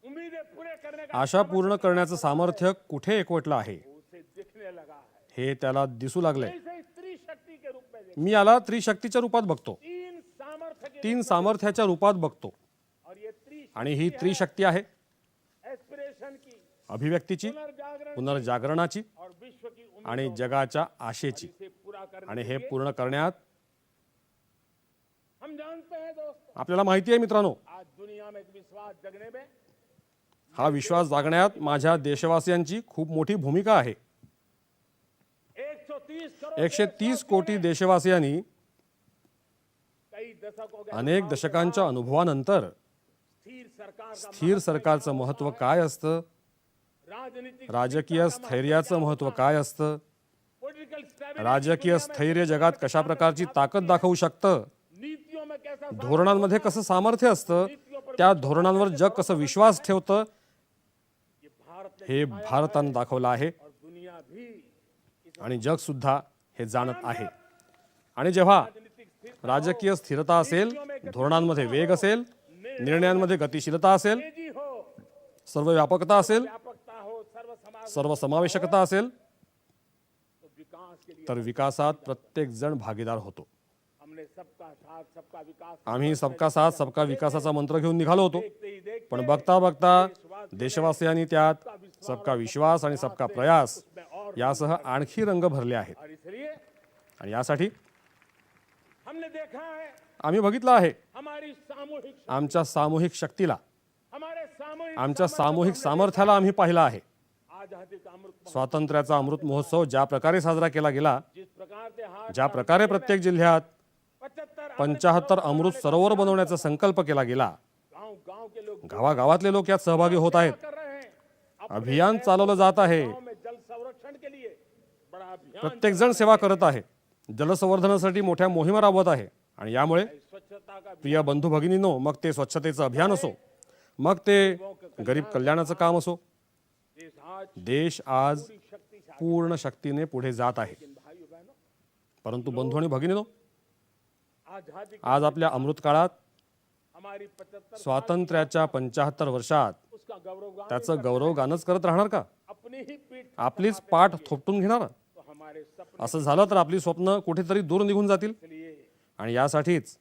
उम्मीदें पूरे करने का आशा पूर्ण करण्याचं सामर्थ्य कुठे एकवटलं आहे, उसे दिखने लगा है. हे त्याला दिसू लागलंय. इसे स्त्री शक्ति के रूप में देखो. मी याला त्रिशक्तीच्या रूपात बघतो, तीन सामर्थ्य के 3 सामर्थ्याच्या रूपात बघतो. और ये आणि ही त्रिशक्ती आहे एस्पिरेशन की, अभिव्यक्तीची, पुनर्जागरण पुनर्जागरणाची और विश्व की उम्मीद आणि जगाच्या आशेची. से पूरा करने आणि हे पूर्ण करण्यात हम जानते जानते हैं दोस्तों, आपल्याला माहिती आहे मित्रांनो, आज दुनिया में एक विश्वास जगने में हा विश्वास जागण्यात माझ्या देशवासियांची खूप मोठी भूमिका आहे. 130 करोड़ 130 कोटी देशवासियांनी कई दशकों के अनेक दशकांच्या अनुभवानंतर स्थिर सरकार का स्थिर सरकारचं महत्त्व काय असतं, राजनीतिक राजकीय स्थैर्याचं महत्त्व काय असतं, पॉलिटिकल स्टेबिलिटी राजकीय स्थैर्य जगात कशा प्रकारची ताकद दाखवू शकतं, नीतियों में कैसा धोरणांमध्ये कसं सामर्थ्य असतं, त्या धोरणांवर जग कसं विश्वास ठेवतं, ये भारत हे भारतानं दाखवलं आहे और दुनिया भी इस आणि जग सुद्धा हे जाणत आहे. आणि जेव्हा राजनीतिक स्थिर राजकीय स्थिरता असेल, धोरणांमध्ये वेग असेल, निर्णयांमध्ये गतिशीलता असेल, तेजी हो, सर्व व्यापकता असेल, व्यापकता हो, सर्वसमाज सर्व समावेशकता असेल, तो विकास के लिए तर विकासात प्रत्येक जण भागीदार होतो. हमने सबका साथ सबका विकास आम्ही सबका साथ सबका विकासाचा मंत्र घेऊन निघालो होतो. देखते ही देखते पण बघता बघता देशवासियांनी त्यात सबका विश्वास आणि सबका प्रयास यासह आणखी रंग भरले आहेत. और इसलिए आणि यासाठी हमने देखा है आम्ही बघितलं आहे हमारी सामूहिक आमच्या सामूहिक शक्तीला, हमारे सामूहिक आमच्या सामूहिक सामर्थ्याला आम्ही पाहिलं आहे. आजादी का अमृत स्वातंत्र्याचा अमृत महोत्सव ज्या प्रकारे साजरा केला गेला, जिस प्रकार से हाथ ज्या प्रकारे प्रत्येक जिल्ह्यात 75 अमृत सरोवर बनवण्याचा संकल्प केला गेला, गांव गांव के लोग गावागावातले लोक यात सहभागी होत आहेत. कर रहे हैं. अभियान चालवलं जात आहे. गांव में जल संरक्षण के लिए बड़ा अभियान प्रत्येक जण सेवा करत आहे, जलसंवर्धनासाठी मोठ्या मोहिमा राबवत आहे. आणि यामुळे स्वच्छता का प्रिय बंधू भगिनींनो, मग ते स्वच्छतेचं अभियान असो, मग ते गरीब कल्याणाचं काम असो, देश आज देश आज शक्तिशाली पूर्ण शक्तीने पुढे जात आहे. भाइयों बहनों, परंतु बंधू आणि भगिनींनो, आजादी आज आपल्या अमृत काळात हमारी 75 स्वातंत्र्याच्या 75 वर्षात उसका गौरवगान त्याचं गौरवगानच करत राहणार का? अपनी ही पीठ आपलीच पाठ थोपटून घेणार? तो हमारे सपने असं झालं तर आपली स्वप्न कुठेतरी दूर निघून जातील. लिए आणि यासाठीच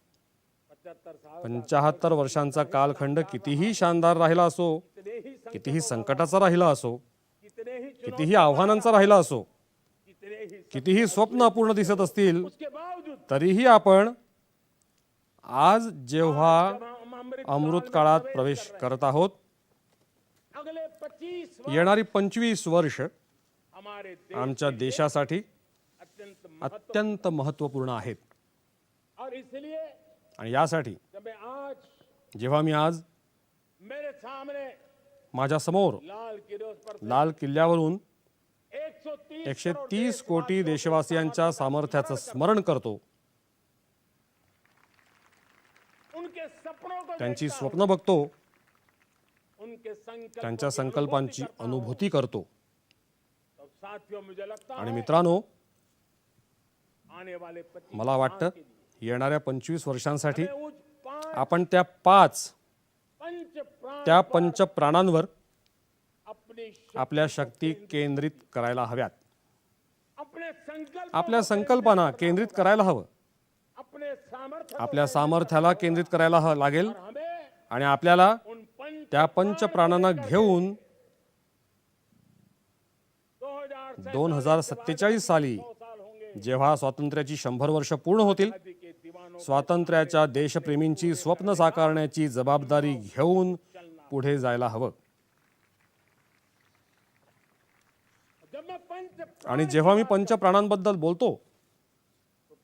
75 साल 75 वर्षांचा कालखंड कितीही शानदार राहिला असो, कितने ही कितीही संकटाचा राहिला असो, कितने ही कितीही आव्हानांचा राहिला असो, कितने ही कितीही स्वप्न अपूर्ण दिसत असतील, उसके बावजूद तरीही आपण आज जेव्हा हम अमृत अमृत काळात प्रवेश करत आहोत, अगले 25 वर्ष येणारी 25 वर्ष हमारे देश आमच्या देशासाठी अत्यंत अत्यंत महत्त्वपूर्ण आहेत. और इसलिए आणि यासाठी जब मैं आज जेव्हा मी आज मेरे सामने माझ्या समोर लाल किले पर लाल किल्ल्यावरून 130 130 कोटी देशवासियांच्या सामर्थ्याचं स्मरण करतो, उनके सपनों को त्यांची देखता स्वप्न बघतो, हूं, उनके संकल्प त्यांच्या संकल्पांची अनुभूती करतो. तो साथियों मुझे लगता आणि है मित्रांनो, आने वाले 25 मला वाटतं येणाऱ्या 25 वर्षांसाठी में उस पांच आपण त्या 5 पंच प्राण त्या पंचप्राणांवर अपनी आपल्या शक्ती केंद्रित करायला हव्यात. अपने संकल्प आपल्या संकल्पांना केंद्रित करायला हवं, अपने सामर्थ्य आपल्या सामर्थ्याला केंद्रित करायला लागेल. हमें आणि आपल्याला उन पंच त्या पंचप्राणांना घेऊन 2047 साली साल होंगे जेव्हा स्वातंत्र्याची 100 वर्ष पूर्ण होतील, के दीवानों स्वातंत्र्याच्या देशप्रेमींची स्वप्न साकारण्याची जबाबदारी घेऊन पुढे जायला हवं. जब मैं पंच आणि जेव्हा मी पंचप्राणांबद्दल बोलतो,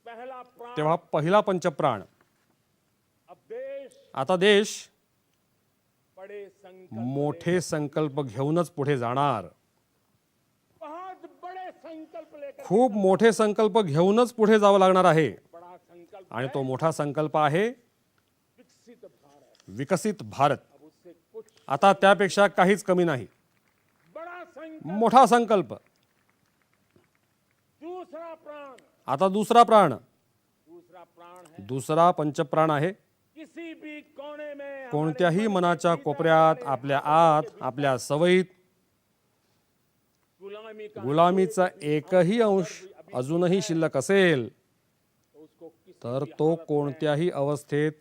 पहला प्राण तेव्हा पहिला पंचप्राण, अब देश आता देश बड़े संकल्प मोठे संकल्प घेऊनच पुढे जाणार. बहुत बड़े संकल्प लेकर खूप मोठे संकल्प घेऊनच पुढे जावं लागणार आहे. बड़ा संकल्प आणि तो मोठा संकल्प आहे विकसित भारत. विकसित भारत. अब उससे कुछ आता त्यापेक्षा काहीच कमी नाही. बड़ा संकल्प. मोठा संकल्प. दूसरा प्राण आता दुसरा प्राण, है दुसरा पंचप्राण आहे किसी भी कोने में कोणत्याही मनाच्या कोपऱ्यात, आपल्या आत, आपल्या सवयीत गुलामी का गुलामीचा एकही अंश अजूनही शिल्लक असेल उसको किस तर तो कोणत्याही अवस्थेत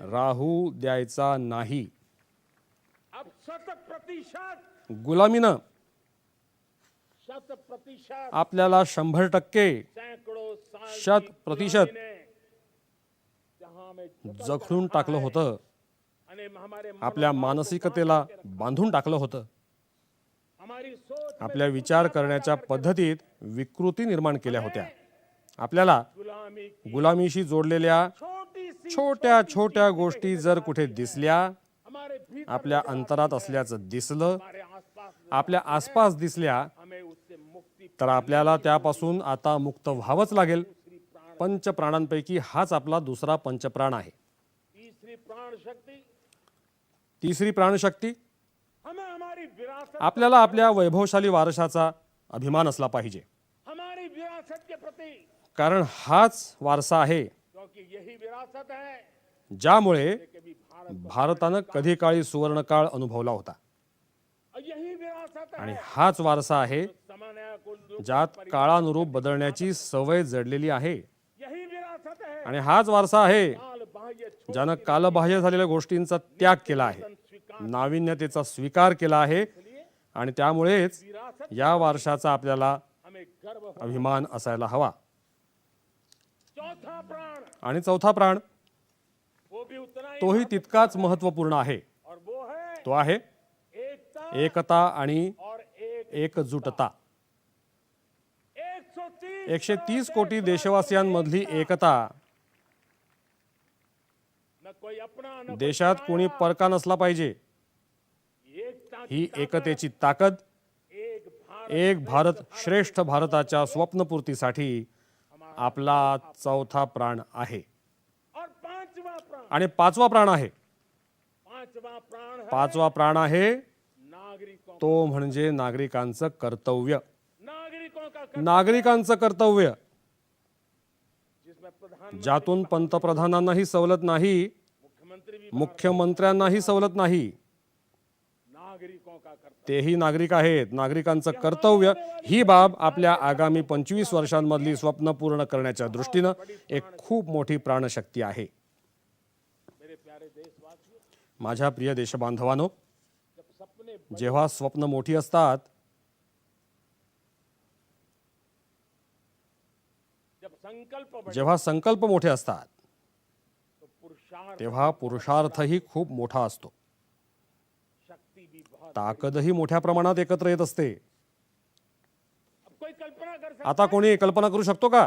राहू द्यायचा नाही. अब 100% गुलामीनं 100% आपल्याला 100% सैकड़ों साल की 100% गुलामी ने जहां जखडून टाकलं होतं, અને हमारे आपल्या मानसिकतेला बांधून टाकलं होतं, हमारी सोच आपल्या विचार करण्याच्या पद्धतीत विकृती निर्माण केल्या होत्या. आपल्याला गुलामी की गुलामीशी जोडलेल्या छोटी सी छोट्या छोट्या गोष्टी जर कुठे दिसल्या, हमारे भीतर आपल्या अंतरात असल्याचं दिसलं, हमारे आसपास आपल्या आसपास दिसल्या, हमें उससे मुक्ति तर आपल्याला त्यापासून आता मुक्त व्हावंच लागेल. पंचप्राणांपैकी हाच आपला दुसरा पंचप्राण आहे. तीसरी प्राण शक्ति तिसरी प्राणशक्ती, हमें हमारी विरासत आपल्याला आपल्या वैभवशाली वारशाचा अभिमान असला पाहिजे, हमारी विरासत के प्रति, कारण हाच वारसा आहे क्योंकि यही विरासत है ज्यामुळे कि भी भारत भारतानं कधी काळी सुवर्णकाळ अनुभवला होता. और यही विरासत है आणि हाच वारसा आहे समय को ज्यात काळानुरूप बदलण्याची सवय जडलेली आहे. यही विरासत है आणि हाच वारसा आहे काल बाह्य ज्यानं कालबाह्य झालेल्या गोष्टींचा त्याग केला आहे, नाविन्यतेचा स्वीकार केला आहे. आणि त्यामुळेच विरासत या वारशाचा आपल्याला हमें गर्व हो. अभिमान असायला हवा. चौथा प्राण आणि चौथा प्राण, वो भी उतना ही तोही तितकाच महत्वपूर्ण आहे. और वो है तो आहे एकता एकता आणि और एक एकजुटता. 130 130 कोटी देशवासियांमधली एकता. न कोई अपना न देशात कोणी परका नसला पाहिजे. एकता ही एकतेची ताकद एक भारत एक भारत श्रेष्ठ भारताच्या स्वप्नपूर्तीसाठी आपला चौथा प्राण आहे. और पांचवा प्राण आणि पाचवा प्राण आहे. पांचवा प्राण है पाचवा प्राण आहे नागरिकों तो म्हणजे नागरिकांचं कर्तव्य. नागरिकों का नागरिकांचं कर्तव्य जिसमें प्रधान ज्यातून पंतप्रधानांनाही सवलत नाही, मुख्यमंत्री भी मुख्यमंत्र्यांनाही सवलत नाही, नागरिकों का कर्तव्य तेही नागरिक आहेत. नागरिकांचं कर्तव्य ही बाब आपल्या आगामी 25 वर्षांमधली स्वप्न पूर्ण करण्याच्या दृष्टीनं एक खूप मोठी प्राणशक्ती आहे. मेरे प्यारे देशवासियों, माझ्या प्रिय देशबांधवांनो, जब सपने जेव्हा स्वप्न मोठी असतात, जब संकल्प बड़े जेव्हा संकल्प मोठे असतात, तो पुरुषार्थ तेव्हा पुरुषार्थही खूप मोठा असतो. शक्ति भी बहुत. ताकदही मोठ्या प्रमाणात एकत्र येत असते. अब कोई कल्पना कर सकता आता कोणी कल्पना करू शकतो का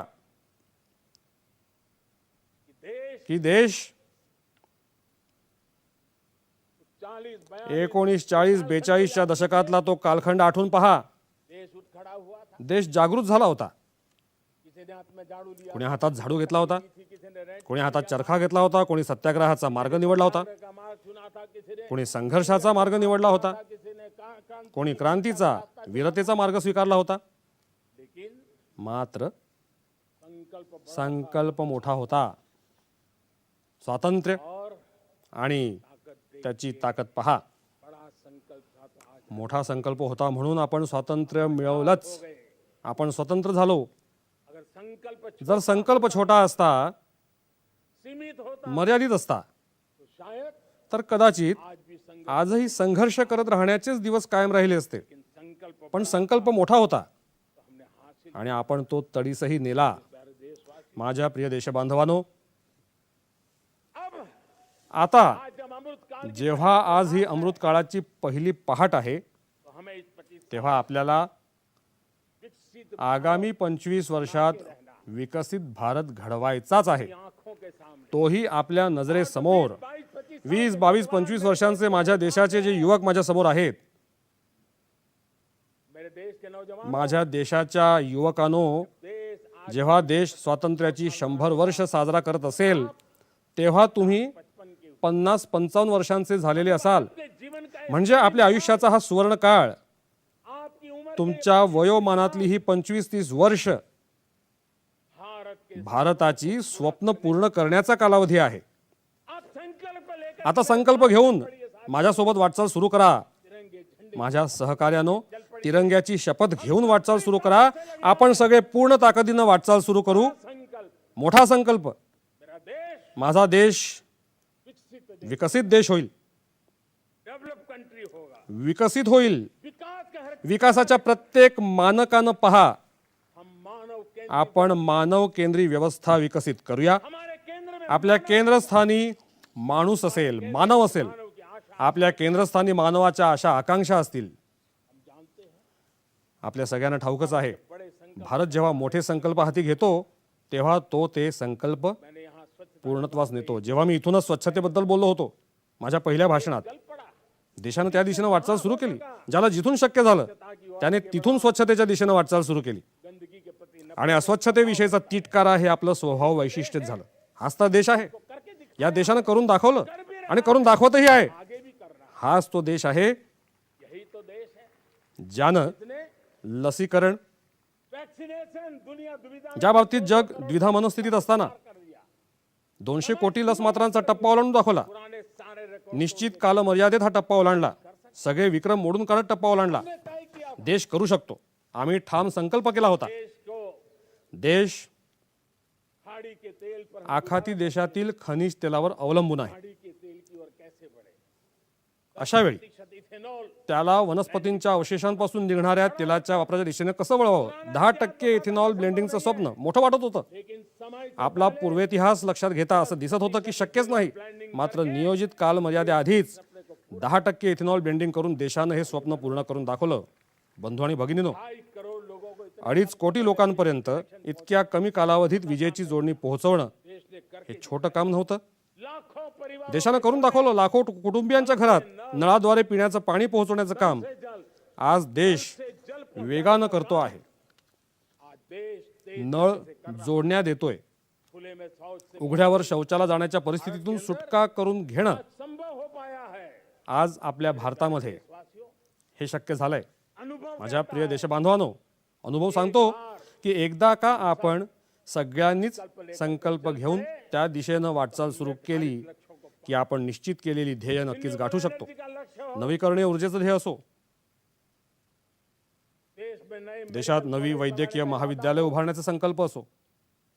कि देश की देश 1940-42च्या दशकातला तो कालखंड आठवून पहा. देश उठ खड़ा हुआ था. देश जागृत झाला होता. किसी ने हाथ में झाड़ू लिया, कोणी हातात झाडू घेतला होता, किसी ने रेड कोणी हातात चरखा घेतला होता, कोणी सत्याग्रहाचा मार्ग निवडला होता, का मार्ग चुना था, किसी ने कोणी संघर्षाचा मार्ग निवडला होता, किसी ने क्रांति. कोणी क्रांतीचा वीरतेचा मार्ग स्वीकारला होता. लेकिन मात्र संकल्प बड़ा संकल्प मोठा होता. स्वातंत्र्य और आणि त्याची ताकद पहा. बड़ा संकल्प था. तो आज मोठा संकल्प होता म्हणून आपण स्वातंत्र्य मिळवलंच, आपण स्वतंत्र झालो. अगर संकल्प जर संकल्प छोटा असता, सीमित होता मर्यादित असता, तो शायद तर कदाचित आज भी संकल्प. आजही संघर्ष करत राहण्याचेच दिवस कायम राहिले असते. लेकिन संकल्प पण संकल्प मोठा होता हमने हासिल. आणि आपण तो तडीसही नेला. प्यारे देशवासी, माझ्या प्रिय देशबांधवांनो, अब आता आज जब अमृत काल जेव्हा आज ही अमृत काळाची पहिली पहाट आहे, तो हमें इस 25 तेव्हा आपल्याला विकसित आगामी 25 वर्षात विकसित भारत घडवायचाच आहे. आंखों के सामने तोही आपल्या नजरेसमोर. 22-25 20, 22, 25 वर्षांचे माझ्या देशाचे जे युवक माझ्या समोर आहेत, मेरे देश के नौजवान, माझ्या देशाच्या युवकांनो, देश आज जेव्हा देश स्वातंत्र्याची 100 वर्ष साजरा करत असेल, तेव्हा तुम्ही 50-55 वर्षांचे झालेले असाल. के जीवन का म्हणजे आपल्या आयुष्याचा हा सुवर्ण काळ, आपकी उम्र तुमच्या वयोमानातली ही 25-30 वर्ष भारत के. भारताची स्वप्न पूर्ण करण्याचा कालावधी आहे. आप संकल्प लेकर आता संकल्प घेऊन माझ्यासोबत वाटचाल सुरू करा. तिरंगे झंडे माझ्या सहकार्यानो, तिरंग्याची शपथ घेऊन वाटचाल सुरू करा. आपण सगळे पूर्ण ताकदीनं वाटचाल सुरू करू. संकल्प. मोठा संकल्प. मेरा देश माझा देश विकसित देश, विकसित देश होईल, डेवलप कंट्री होगा. विकसित होईल. विकास का हर विकासाच्या प्रत्येक मानकानं पहा. हम मानव केंद्र आपण मानव केंद्री व्यवस्था विकसित करूया. हमारे केंद्र में आपल्या केंद्रस्थानी माणूस असेल, मानव असेल, आपल्या केंद्रस्थानी मानवाच्या आशा आकांक्षा असतील. आपल्या सगळ्यांना ठाऊकच आहे, भारत जेव्हा मोठे संकल्प हाती घेतो तेव्हा तो ते संकल्प पूर्णत्वास नेतो. जेव्हा मी इथूनच स्वच्छतेबद्दल बोललो होतो माझ्या पहिल्या भाषणात, देशानं त्या दिशेनं वाटचाल सुरू केली. ज्याला जिथून शक्य झालं त्याने तिथून स्वच्छतेच्या दिशेनं वाटचाल सुरू केली. आणि अस्वच्छतेविषयीचा तिटकारा हे आपलं स्वभाव वैशिष्ट्यच झालं. हाच तर देश आहे. या देशानं करून दाखवलं आणि करून दाखवतही आहे. हाच तो देश आहे यही तो देश है ज्यानं लसीकरण, वैक्सीनेशन दुनिया दुविधा ज्या बाबतीत जग द्विधा मनस्थितीत असताना 200 कोटी लस मात्रांचा टप्पा ओलांडून दाखवला. पुराने सारे रिकॉर्ड निश्चित कालमर्यादेत हा टप्पा ओलांडला. सगळे विक्रम मोडून काढत टप्पा ओलांडला. तय किया देश करू शकतो. आम्ही ठाम संकल्प केला होता. देश को देश खाड़ी के तेल पर आखाती देशातील खनिज तेलावर अवलंबून आहे. खाड़ी के तेल की ओर कैसे बढ़े. अशा वेळी प्रतिशत इथेनॉल त्याला वनस्पतींच्या अवशेषांपासून निघणाऱ्या तेलाच्या वापराच्या दिशेने कसं वळवावं. 10% इथेनॉल ब्लेंडिंगचं स्वप्न मोठं वाटत होतं. लेकिन समय आपला पूर्वेतिहास लक्षात घेता असं दिसत होतं की शक्यच नाही. मात्र नियोजित कालमर्यादेआधीच 10% इथेनॉल ब्लेंडिंग करून देशानं हे स्वप्न पूर्ण करून दाखवलं. बंधू आणि भगिनीनो, 2.5 करोड़ लोगों को इतना 2.5 कोटी लोकांपर्यंत इतक्या कमी कालावधीत विजेची जोडणी पोहोचवणं देश ने कर हे छोटं काम नव्हतं. लाखों परिवार देशानं करून दाखवलं. लाखो कुटुंबियांच्या घरात नळाद्वारे पिण्याचं पाणी पोहोचवण्याचं काम जल आज देश से जल वेगानं करतो आहे. आज देश तेज नळ जोडण्या देतोय. खुले में शौच से उघड्यावर शौचाला जाण्याच्या परिस्थितीतून सुटका करून घेणं संभव हो पाया है. आज आपल्या भारतामध्ये देशवासियों हे शक्य झालंय. अनुभव माझ्या प्रिय देशबांधवांनो, अनुभव सांगतो की एकदा का आपण सगळ्यांनीच संकल्प घेऊन त्या दिशेनं वाटचाल सुरू केली की आपण निश्चित केलेली ध्येय नक्कीच गाठू शकतो. का लक्ष्य हो. नवीकरणीय ऊर्जेचं ध्येय असो, देश में नए देशात नवी वैद्यकीय महाविद्यालय उभारण्याचा संकल्प असो,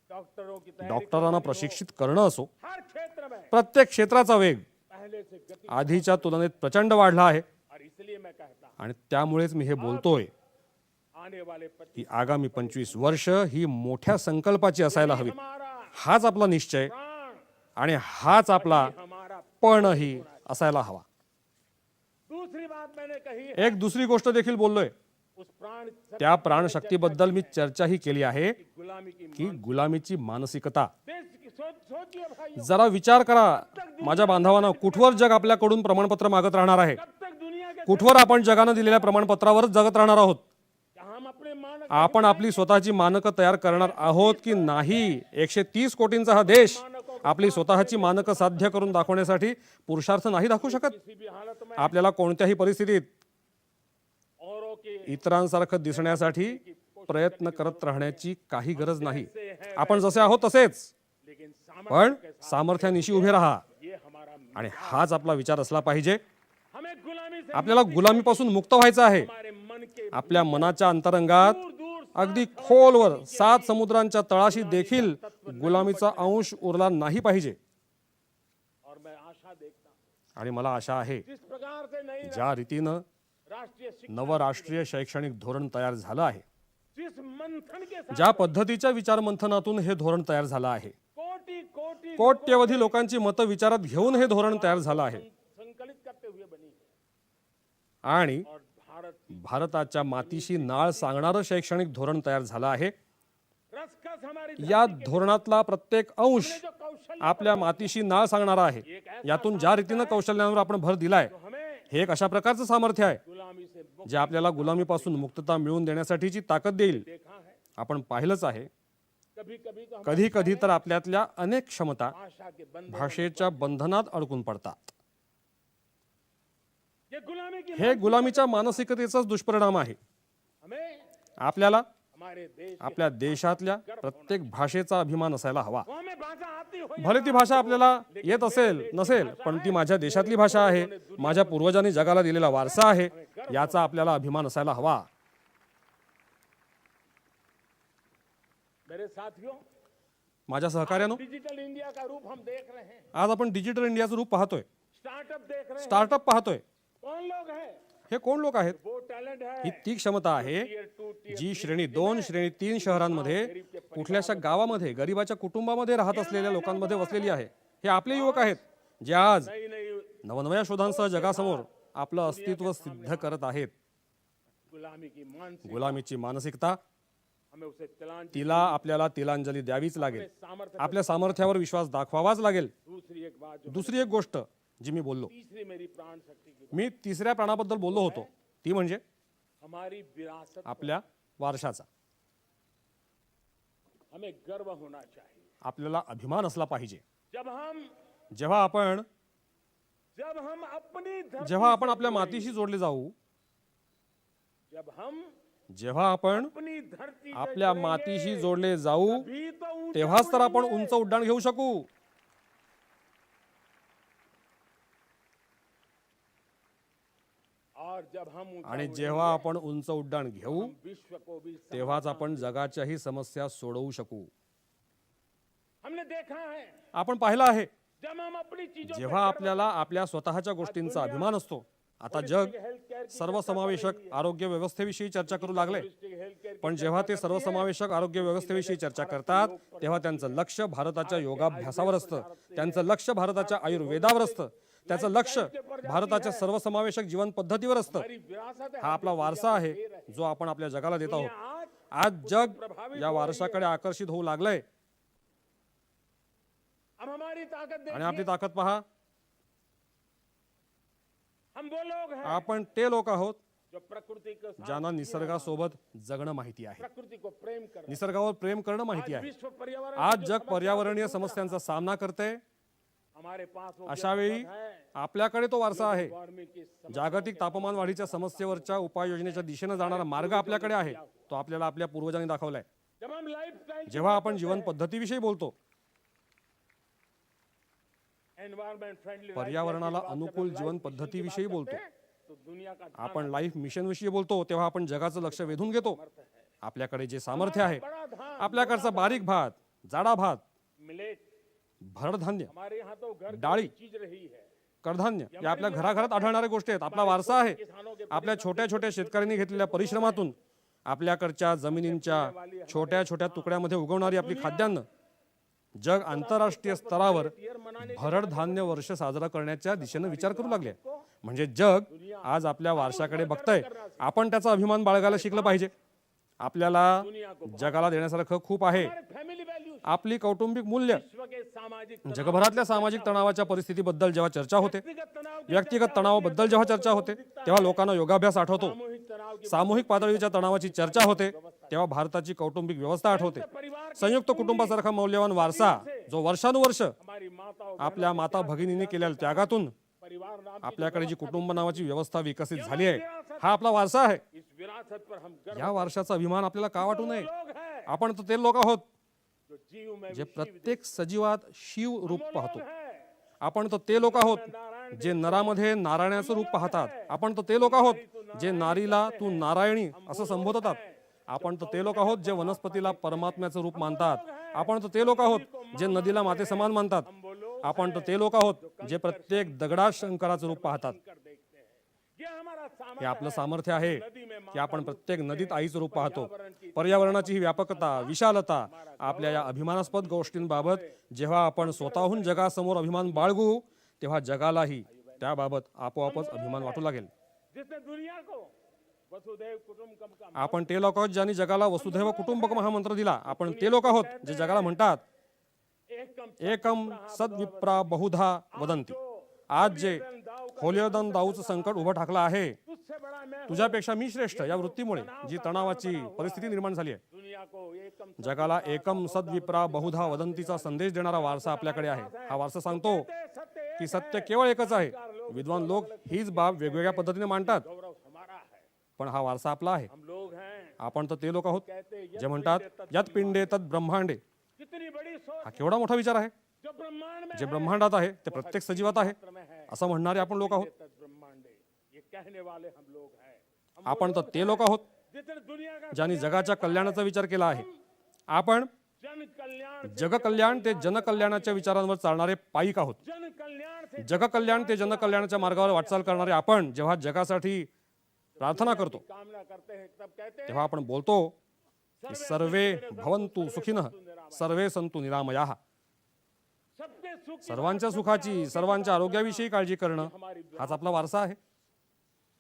डॉक्टरों की तैयारी डॉक्टरांना प्रशिक्षित करणं असो, हर क्षेत्र में प्रत्येक क्षेत्राचा वेग पहले से गति. आधीच्या तुलनेत प्रचंड वाढला आहे. और इसलिए मैं कहता हूं आणि त्यामुळेच मी हे बोलतोय आने वाले 25 की आगामी 25 वर्ष ही मोठ्या संकल्पाची असायला हवी. हमारा हाच आपला निश्चय प्राण आणि हाच आपला हमारा. पणही असायला हवा. दूसरी बात मैंने कही है, एक दुसरी गोष्ट देखील बोललोय. उस प्राण त्या प्राणशक्तीबद्दल मी चर्चाही केली आहे गुलामी की की गुलामीची मानसिकता. देश की सोचिए भाई, जरा विचार करा माझ्या बांधवांना, कुठवर जग आपल्याकडून प्रमाणपत्र मागत राहणार आहे. कब तक दुनिया के कुठवर आपण जगानं दिलेल्या प्रमाणपत्रावरच जगत राहणार आहोत. हम अपने मानक आपण आपली स्वतःची मानकं तयार करणार आहोत की नाही. 130 कोटींचा हा देश आपली स्वतःची मानकं साध्य करून दाखवण्यासाठी पुरुषार्थ नाही दाखवू शकत. किसी भी हालत में आपल्याला कोणत्याही परिस्थितीत औरों के इतरांसारखं दिसण्यासाठी प्रयत्न करत राहण्याची काही गरज नाही. आपण जसे आहोत तसेच, लेकिन सामर्थ्य पण सामर्थ्यानिशी उभे राहा. ये हमारा. आणि हाच आपला विचार असला पाहिजे. हमें गुलामी से आपल्याला गुलामीपासून मुक्त व्हायचं आहे. हमारे मन के आपल्या मनाच्या अंतरंगात दूर दूर अगदी खोलवर 7 समुद्रांच्या तळाशी देखील गुलामीचा अंश उरला नाही पाहिजे. और मैं आशा देखता हूं आणि मला आशा आहे जिस प्रकार से नई ज्या रीतीनं राष्ट्रीय शिक्षा, नवं राष्ट्रीय शैक्षणिक धोरण तयार झालं आहे, जिस मंथन के साथ ज्या पद्धतीच्या विचारमंथनातून हे धोरण तयार झालं आहे, कोटि कोटि कोट्यवधी लोकांची मतं विचारात घेऊन हे धोरण तयार झालं आहे. संकलित करते हुए बनी है. आणि और भारत भारताच्या मातीशी नाळ सांगणारं शैक्षणिक धोरण तयार झालं आहे. रसकस हमारी या धोरणातला प्रत्येक अंश जो कौशल आपल्या मातीशी नाळ सांगणारा आहे. यातून ज्या रीतीनं कौशल्यांवर आपण भर दिलाय, हमें हे एक अशा प्रकारचं सामर्थ्य आहे गुलामी से मुक्त जे आपल्याला गुलामीपासून मुक्तता मिळवून देण्यासाठीची ताकद देईल. देखा है. आपण पाहिलंच आहे, कभी कभी तो हम कधी कधी तर आपल्यातल्या अनेक क्षमता भाषा के बंधन, भाषेच्या बंधनात अडकून पडतात. ये गुलामी की हे गुलामीच्या मानसिकतेचाच दुष्परिणाम आहे. हमें आपल्याला हमारे देश आपल्या देशातल्या प्रत्येक भाषेचा अभिमान असायला हवा. को हमें भाषा आती हो भले ती भाषा आपल्याला येत असेल नसेल, पण ती माझ्या देशातली भाषा आहे, माझ्या पूर्वजांनी जगाला दिलेला वारसा आहे, याचा आपल्याला अभिमान असायला हवा. मेरे साथियों, माझ्या सहकार्यानं डिजिटल इंडिया का रूप हम देख रहे हैं. आज आपण डिजिटल इंडियाचं रूप पाहतोय, स्टार्टअप देख रहे हैं. स्टार्टअप पाहतोय. कौन लोग हैं? हे कोण लोक आहेत? वो टैलेंट है ही ती क्षमता आहे Tier 2, Tier जी श्रेणी 2, श्रेणी 3 शहरांमध्ये कुठल्याशा गावामध्ये गरिबाच्या कुटुंबामध्ये राहत असलेल्या लोकांमध्ये वसलेली आहे. हे आपले युवक आहेत जे आज नई नई नवनव्या शोधांसह जगासमोर आपलं अस्तित्व सिद्ध करत आहेत. गुलामी की मानसिक गुलामीची मानसिकता हमें उसे तिलांजलि तिला आपल्याला तिलांजली द्यावीच लागेल. सामर्थ्य आपल्या सामर्थ्यावर विश्वास दाखवावाच लागेल. दूसरी एक बात जो दुसरी एक गोष्ट जी मी बोललो, तीसरी मेरी प्राण शक्ति की मी तिसऱ्या प्राणाबद्दल बोललो होतो, ती म्हणजे हमारी विरासत आपल्या वारशाचा. हमें गर्व होना चाहिए. आपल्याला अभिमान असला पाहिजे. जब हम जेव्हा आपण अपनी धरती जेव्हा आपण आपल्या मातीशी जोडले जाऊ, जब हम जेव्हा आपण अपनी धरती से आपल्या जुड़ेंगे, मातीशी जोडले जाऊ, भी तो ऊंचा तेव्हाच तर आपण उड़ेंगे. उंच उड्डाण घेऊ शकू. और जब हम ऊंचा आणि उड़ेंगे, जेव्हा आपण उंच उड्डाण घेऊ, हम विश्व को भी तेव्हाच आपण जगाच्याही समस्या सोडवू शकू. हमने देखा है आपण पाहिलं आहे, जब हम अपनी चीजों जेव्हा आपल्याला आपल्या स्वतःच्या गोष्टींचा अभिमान असतो. आता जग सर्वसमावेशक आरोग्य व्यवस्थेविषयी चर्चा करू लागले, पण जेव्हा ते सर्वसमावेशक आरोग्य व्यवस्थेविषयी चर्चा करतात तेव्हा त्यांचं लक्ष भारताच्या योगाभ्यासावर असतं, त्यांचं लक्ष भारताच्या आयुर्वेदावर असतं, त्याचं लक्ष भारताच्या सर्वसमावेशक जीवन पद्धतीवर असतं. हमारी विरासत है. हा आपला वारसा आहे जो आपण आपल्या जगाला देत आहोत. आज जग या वारशाकडे आकर्षित होऊ लागलंय. अब हमारी ताकत आणि देखिए. आपली ताकद पहा, हम वो लोग हैं आपण ते लोक आहोत जो प्रकृति के साथ ज्यांना निसर्गासोबत जगणं माहिती आहे, प्रकृति को प्रेम कर निसर्गावर प्रेम करणं माहिती आहे. विश्व पर्यावरण आज जग पर्यावरणीय समस्यांचा सामना करते. हमारे पास वो अशा वेळी आपल्याकडे तो वारसा आहे. वार्मिंग की जागतिक तापमान वाढीच्या समस्येवरच्या उपाययोजनेच्या दिशेने जाणारा मार्ग आपल्याकडे आहे. तो आपल्याला आपल्या पूर्वजांनी दाखवलाय. जब हम लाइफस्टाइल जेव्हा आपण जीवन पद्धतीविषयी बोलतो, एनवायरमेंट फ्रेंडली पर्यावरणाला अनुकूल जीवन पद्धतीविषयी बोलतो, तो दुनिया का आपण लाईफ मिशन विषयी बोलतो, तेव्हा आपण जगाचं लक्ष वेधून घेतो. आपल्याकडे जे सामर्थ्य आहे, बड़ा धान आपल्याकडचा बारीक भात, जाडा भात, मिलेट भरडधान्य, हमारे यहाँ तो घर डाळी, की चीज रही है. कडधान्य या आपल्या घराघरात आढळणाऱ्या गोष्टी आहेत. आपला वारसा आहे. आपल्या छोट्या छोट्या शेतकऱ्यांनी घेतलेल्या परिश्रमातून आपल्याकडच्या जमिनींच्या छोट्या छोट्या तुकड्यामध्ये उगवणारी आपली खाद्यान्न जग आंतरराष्ट्रीय स्तरावर भरड धान्य वर्ष साजरा करण्याच्या दिशेने विचार करू लागले. म्हणजे जग आज आपल्या वारशाकडे बघतंय. आपण त्याचा अभिमान बाळगायला शिकलं पाहिजे. आपल्याला जगाला देण्यासारखं खूप आहे. फैमिली वैल्यूज आपली कौटुंबिक मूल्य, विश्व के सामाजिक जगभरातल्या सामाजिक तणावाच्या परिस्थितीबद्दल जेव्हा चर्चा होते, तनाव व्यक्तिगत तणावाबद्दल जेव्हा चर्चा होते, तेव्हा लोकांना योगाभ्यास आठवतो. सामूहिक तनाव की सामूहिक पातळीच्या तणावाची चर्चा होते, तेव्हा भारताची कौटुंबिक व्यवस्था आठवते. संयुक्त कुटुंबासारखा मौल्यवान वारसा जो वर्षानुवर्ष हमारी माताओं आपल्या माता भगिनींनी केलेल्या त्यागातून परिवार नाम आपल्याकडे जी कुटुंब नावाची व्यवस्था विकसित झाली आहे, हा आपला वारसा आहे. इस विरासत पर हम गर्व या वारशाचा अभिमान आपल्याला का वाटू नये? लोग हैं आपण तर ते लोक आहोत जो जीव में जे प्रत्येक सजीवात शिव रूप पाहतो. है. आपण तर ते लोक आहोत जे नरामध्ये नारायणाचं रूप पाहतात. आपण तर ते लोक आहोत जे नारीला तू नारायणी असं संबोधतात. आपण तर ते लोक आहोत जे वनस्पतीला परमात्म्याचं रूप मानतात. आपण तर ते लोक आहोत जे नदीला माते समान मानतात. आपण तर ते लोक आहोत जे प्रत्येक दगडात शंकराचं रूप पाहतात. कर देखते हैं. ये हमारा हे सामर्थ्य आपलं सामर्थ्य आहे की आपण प्रत्येक नदीत आईचं रूप पाहतो. पर्यावरणाची ही व्यापकता, विशालता, आपल्या या अभिमानास्पद गोष्टींबाबत जेव्हा आपण स्वतःहून जगासमोर अभिमान बाळगू, तेव्हा जगालाही त्याबाबत आपोआपच अभिमान वाटू लागेल. जिसने दुनिया को वसुधैव कुटुंबकम का आपण ते लोक आहोत ज्यांनी जगाला वसुधैव कुटुंबकम हा मंत्र दिला. आपण ते लोक आहोत जे जगाला म्हणतात एकम एकम सद्विप्रा बहुधा वदंती. आज जे होलियोदन दाऊचं संकट उभं ठाकलं आहे, उससे बड़ा मैं तुझ्यापेक्षा मी श्रेष्ठ या वृत्तीमुळे जी तणावाची परिस्थिती निर्माण झाली आहे, दुनिया को एकम जगाला एकम सद्विप्रा बहुधा वदंतीचा संदेश देणारा वारसा आपल्याकडे आहे. हा वारसा सांगतो सत्य की सत्य केवळ एकच आहे. विद्वान लोक हीच बाब वेगवेगळ्या पद्धतीने मांडतात, गौरव हमारा है. पण हा वारसा आपला आहे. हम लोग हैं आपण तर ते लोक आहोत जे म्हणतात यत पिंडे तत् ब्रह्मांडे. कितनी बड़ी सोच हा केवढा मोठा विचार आहे. जो ब्रह्मांड में जे ब्रह्मांडात आहे ते प्रत्येक सजीवात आहे असं म्हणणारे आपण लोक आहोत. तत् ब्रह्मांडे ये कहने वाले हम लोग हैं. हम आपण तर ते लोक आहोत जितने दुनिया का ज्यांनी जगाच्या कल्याणाचा विचार केला आहे. आपण जन कल्याण जगकल्याण ते जनकल्याणाच्या विचारांवर चालणारे पाईक आहोत. जन कल्याण से जगकल्याण ते जनकल्याणाच्या मार्गावर वाटचाल करणारे आपण जेव्हा जगासाठी प्रार्थना करतो कामना करते हैं तब कहते हैं तेव्हा आपण बोलतो की सर्वे भवंतु सुखिनः सर्वे संतु निरामयाः. सबके सुख की सर्वांच्या सुखाची सर्वांच्या आरोग्याविषयी काळजी करणं हाच आपला वारसा आहे.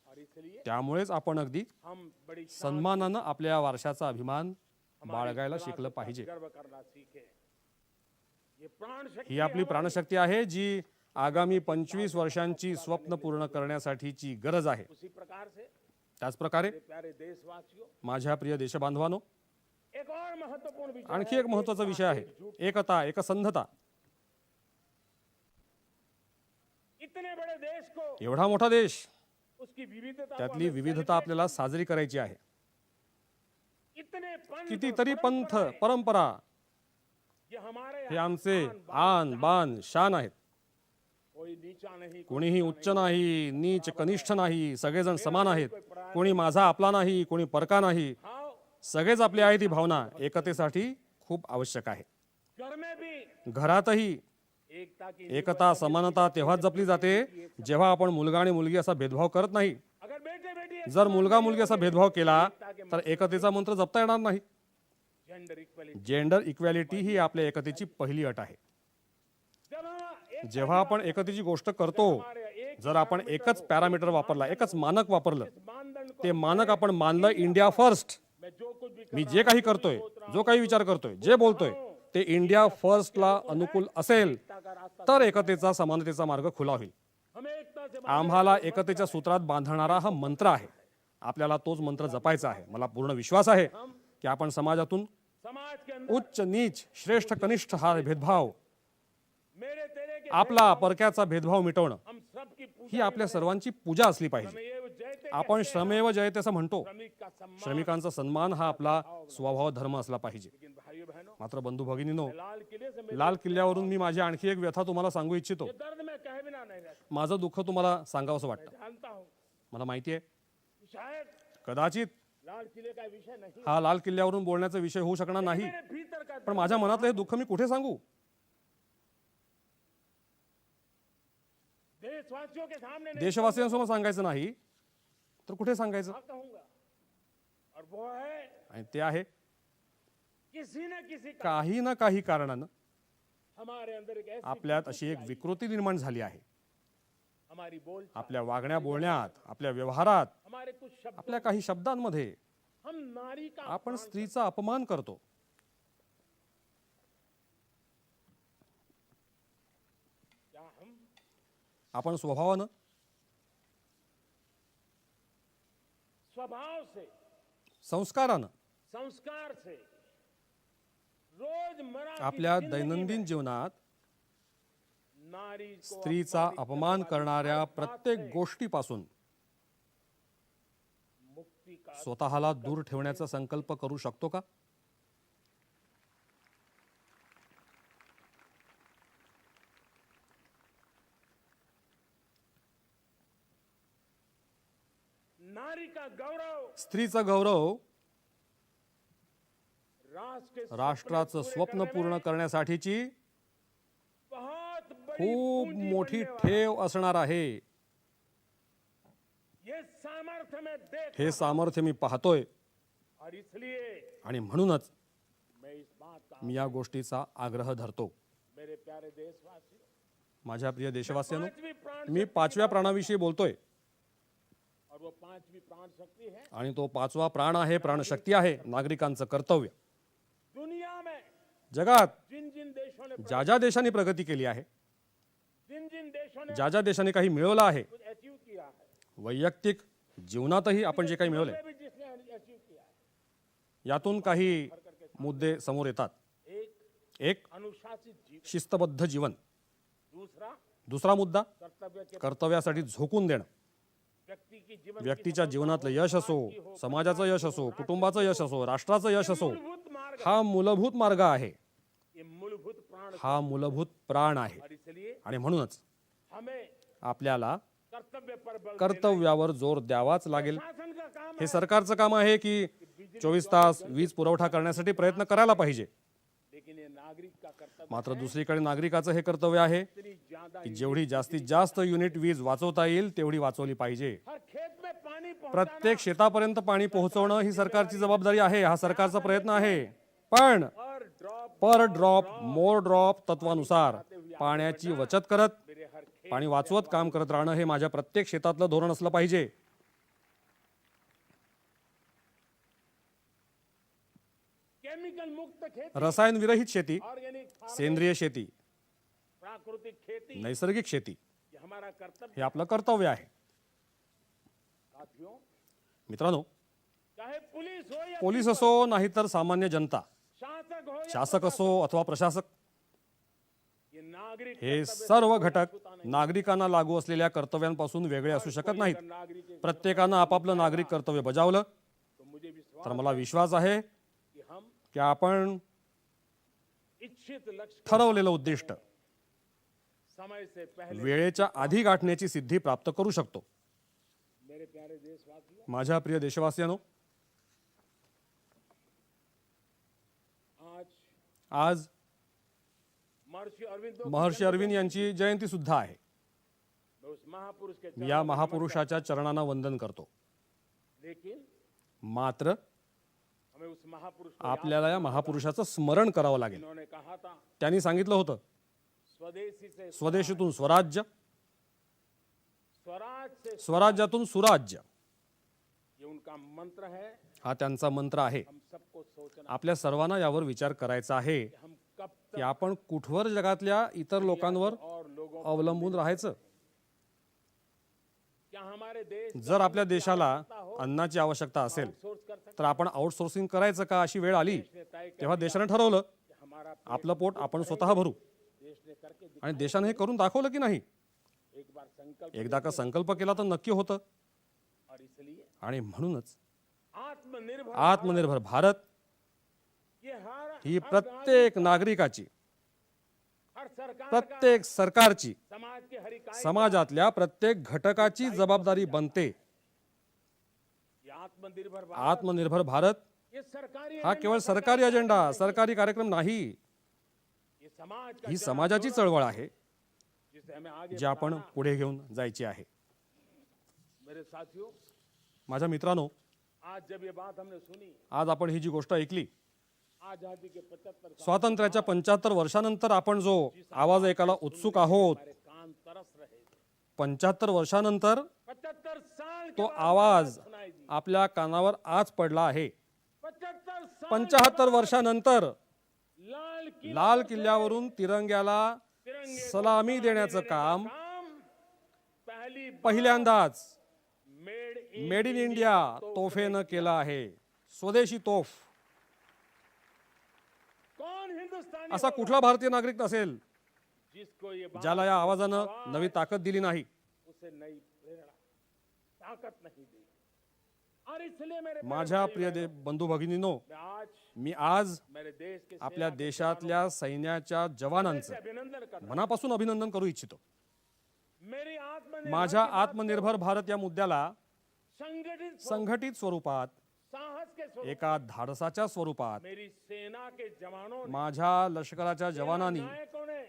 और इसलिए त्यामुळेच आपण अगदी हम बड़ी सन्मानानं आपल्या वारशाचा अभिमान बाळगायला शिकलं पाहिजे. गर्व करना सीखे. ये प्राण शक्ति ही आपली प्राणशक्ती आहे जी आगामी 25 वर्षांची स्वप्न पूर्ण करण्यासाठीची गरज आहे. उसी प्रकार से त्याच प्रकारे मेरे प्यारे देशवासियों, माझ्या प्रिय देशबांधवांनो, एक और महत्वपूर्ण विषय आणखी है, एक महत्वाचा विषय आहे एकता, एकसंधता. इतने बड़े देश को एवढा मोठा देश, उसकी विविधता को त्यातली हमें विविधता आपल्याला साजरी करायची आहे. इतने पंथ कितीतरी और पंथ परंपराएं, परंपरा ये हमारे हे यहाँ आमचे आन बान शान आहेत. कोई नीचा नहीं, कोणीही उच्च नाही, नीच कनिष्ठ नाही, सगळेजण समान आहेत. कोणी माझा आपला नाही, कोणी परका नाही. हाँ, सगळेच आपले आहेत. ही भावना एकतेसाठी खूप आवश्यक आहे. घर में भी घरातही एकता की एकता समानता तेव्हाच जपली जाते जेव्हा आपण मुलगा आणि मुलगी असा भेदभाव करत नाही. अगर बेटे बेटी जर मुलगा मुलगी असा भेदभाव केला तर एकतेचा मंत्र जपता येणार नाही. जेंडर इक्वलिटी, जेंडर इक्वॅलिटी ही आपल्या एकतेची पहिली अट आहे. जब हम एक जेव्हा आपण एकतेची गोष्ट करतो, जर आपण एकच पॅरामीटर वापरला, एकच मानक वापरलं, मानदंड को ते मानक आपण मानलं इंडिया फर्स्ट. मैं जो कुछ भी मी जे काही करतोय, जो काही विचार करतोय, जे बोलतोय ते इंडिया फर्स्टला अनुकूल असेल तर एकतेचा समानतेचा मार्ग खुला होईल. हमें एकता से आम्हाला एकतेच्या सूत्रात बांधणारा हा मंत्र आहे. आपल्याला तोच मंत्र जपायचा आहे. मला पूर्ण विश्वास आहे की आपण समाजातून समाज के अंदर उच्च नीच श्रेष्ठ कनिष्ठ हा भेदभाव, मेरे तेरे के आपला परक्याचा भेदभाव मिटवणं हम सबकी पूजा ही आपल्या सर्वांची पूजा असली पाहिजे. में जयते आपण श्रमेव जयते असं म्हणतो. श्रमिक का सम्मान. श्रमिकांचा सन्मान हा आपला स्वभाव धर्म असला पाहिजे. लेकिन भाइयों बहनों, मात्र बंधू भगिनीनो, लाल किले से मेरे लाल किल्ल्यावरून मी माझी आणखी एक व्यथा तुम्हाला सांगू इच्छितो. दर्द में कहे बिना नहीं रहता. माझं दुःख तुम्हाला सांगावंसं वाटतं. जानता हूँ मला माहिती आहे शायद कदाचित लाल किले का विषय नहीं, हा लाल किल्ल्यावरून बोलण्याचा विषय होऊ शकणार नाही. मेरे भीतर का पण माझ्या मनातलं हे दुःख मी कुठे सांगू? देशवासियों के सामने नहीं देशवासियांसमोर सांगायचं नाही तर कुठे सांगायचं? कहूंगा. और वो है आणि ते आहे किसी न किसी का काही ना काही कारणानं हमारे अंदर एक ऐसी आपल्यात अशी एक विकृती निर्माण झाली आहे. हमारी बोल, आपल्या वागण्या बोलण्यात, आपल्या व्यवहारात, हमारे कुछ शब्द आपल्या काही शब्दांमध्ये हम नारी का आपण स्त्रीचा अपमान करतो. क्या हम आपण स्वभावानं स्वभाव से, संस्कारानं संस्कार से रोजमर्रा की आपल्या जिंदगी दैनंदिन में जीवनात नारी को स्त्रीचा अपमान करणाऱ्या प्रत्येक गोष्टीपासून मुक्ति का स्वतःला दूर ठेवण्याचा संकल्प करू शकतो का? नारी का गौरव स्त्रीचा गौरव राष्ट्र के राष्ट्राचं स्वप्न पूर्ण करण्यासाठीची बहुत बड़ी खूप पूंजी मोठी बनने वाला ठेव असणार आहे. ये सामर्थ्य में देख हे सामर्थ्य मी पाहतोय और इसलिए आणि म्हणूनच मैं इस बात का मी या गोष्टीचा आग्रह धरतो. मेरे प्यारे देशवासियों, माझ्या प्रिय देशवासियांनो, पांचवी प्राण मी 5व्या प्राणाविषयी बोलतोय और वो पांचवी प्राण शक्ति है आणि तो 5वा प्राण आहे, प्राणशक्ती आहे नागरिकांचं कर्तव्य. दुनिया में जगात जिन जिन देशों ने ज्या ज्या देशांनी प्रगती केली आहे, जिन जिन देशों ने ज्या ज्या देशांनी काही मिळवलं आहे, कुछ अचीव किया है, वैयक्तिक जीवनातही आपण जे काही मिळवलंय, भी जिसने अचीव किया है, यातून काही मुद्दे समोर येतात. एक अनुशासित जीवन, शिस्तबद्ध जीवन. दूसरा दुसरा मुद्दा कर्तव्य के कर्तव्यासाठी झोकून देणं. व्यक्ति की जीवन व्यक्तीच्या जीवनातलं यश असो, समाजाचं यश असो, कुटुंबाचं यश असो, राष्ट्राचं यश असो, मूलभूत मार्ग, हा मूलभूत मार्ग आहे. ये मूलभूत प्राण हा मूलभूत प्राण आहे. और इसलिए आणि म्हणूनच हमें आपल्याला कर्तव्य पर बल कर्तव्यावर जोर द्यावाच लागेल. शासन का काम हे सरकारचं काम आहे की 24 तास वीज पुरवठा करण्यासाठी प्रयत्न करायला पाहिजे. लेकिन ये नागरिक का कर्तव्य मात्र दुसरीकडे नागरिकाचं हे कर्तव्य आहे इतनी ज्यादा की जेवढी जास्तीत जास्त युनिट वीज वाचवता येईल तेवढी वाचवली पाहिजे. हर खेत में पानी प्रत्येक शेतापर्यंत पाणी पोहोचवणं ही सरकारची जबाबदारी आहे, हा सरकारचा प्रयत्न आहे. पण पर ड्रॉप मोर ड्रॉप तत्वानुसार पाण्याची बचत करत, पाणी वाचवत काम करत राहणं हे माझ्या प्रत्येक शेतातलं धोरण असलं पाहिजे. केमिकल मुक्त खेती, रसायन विरहित शेती, ऑर्गेनिक फार्मिंग, सेंद्रिय शेती, प्राकृतिक खेती, नैसर्गिक शेती ये हमारा कर्तव्य. हे आपलं कर्तव्य आहे. साथियों, मित्रांनो, चाहे पुलिस हो या पोलीस असो नाहीतर सामान्य जनता, शासक हो या शासक असो अथवा प्रशासक, ये नागरिक हे सर्व घटक नागरिकांना लागू असलेल्या कर्तव्यांपासून वेगळे असू शकत नाहीत. नागरिक प्रत्येकानं आपापलं नागरिक कर्तव्य बजावलं तो मुझे विश्वास तर मला विश्वास आहे कि हम की आपण इच्छित लक्ष्य ठरवलेलं उद्दिष्ट समय से पहले. वेळेच्या आधी गाठण्याची सिद्धी प्राप्त करू शकतो. मेरे प्यारे देशवासियों, माझ्या प्रिय देशवासियांनो, आज महर्षी अरविंद यांची जयंती सुद्धा आहे. मैं उस महापुरुष के मी या महापुरुषाच्या चरणांना वंदन करतो. लेकिन मात्र हमें उस महापुरुष को आपल्याला या महापुरुषाचं स्मरण करावं लागेल. उन्होंने कहा था, त्यांनी सांगितलं होतं, स्वदेशी से स्वदेशीतून स्वराज्य, स्वराज से स्वराज्यातून सुराज्य, ये उनका मंत्र है. हा त्यांचा मंत्र आहे. हम सबको सोचना आपल्या सर्वांना यावर विचार करायचा आहे हम कब की आपण कुठवर जगातल्या इतर लोकांवर और लोगों अवलंबून राहायचं. क्या हमारे देश जर आपल्या देशाला अन्नाची आवश्यकता असेल सोर्स कर सकते तर आपण आउटसोर्सिंग करायचं का अशी वेळ आली हैं? तय कर तेव्हा देशाने ठरवलं कि हमारा आपलं पोट आपण स्वतः भरू. देश ने करके आणि देशाने हे करून दाखवलं की नाही. एक बार संकल्प. एकदा का संकल्प केला तर नक्की होतं. और इसलिए आणि म्हणूनच आत्मनिर्भर आत्मनिर्भर भारत ये ही प्रत्येक नागरिकाची, हर सरकार प्रत्येक सरकारची, समाज के हर इकाई समाजातल्या प्रत्येक घटकाची जबाबदारी बनते. ये आत्मनिर्भर आत्मनिर्भर भारत ये सरकारी हा केवळ सरकारी अजेंडा, सरकारी कार्यक्रम नाही. ये समाज का ही समाजाची चळवळ आहे जिसे हमें आगे जी आपण पुढे घेऊन जायची आहे. मेरे साथियों, माझ्या मित्रांनो, आज जब ये बात हमने सुनी, आज आपण ही जी गोष्ट ऐकली, आजादी के 75 साल स्वातंत्र्याच्या 75 वर्षानंतर आपण जो आवाज ऐकायला उत्सुक आहोत, हमारे कान तरस रहे थे. 75 वर्षानंतर 75 साल के तो बाद आवाज सुनाई दी. आपल्या कानावर आज पडला आहे. 75 साल 75 वर्षानंतर लाल किले लाल किल्ल्यावरून तिरंग्याला तिरंगे को सलामी देण्याचं काम पहली पहिल्यांदाच मेड मेड इन इंडिया तोफेनं केलं आहे. स्वदेशी तोफ. कौन हिंदुस्तानी असा कुठला भारतीय नागरिक नसेल जिसको ये बात ज्याला या आवाजानं नवी ताकद दिली नाही, उसे नई प्रेरणा ताकद नहीं दी. और इसलिए मेरे माझ्या प्रिय बंधू भगिनींनो, मैं आज मी आज मेरे देश के आपल्या देशातल्या सैन्याच्या जवानांचं अभिनंदन कर मनापासून अभिनंदन करू इच्छितो. मेरी माझ्या आत्मनिर्भर भारत या मुद्द्याला संगठित संघटित स्वरूपात, साहस के स्वरूप एका धाडसाच्या स्वरूपात मेरी सेना के जवानों ने, माझ्या लष्कराच्या जवानांनी, नायकों ने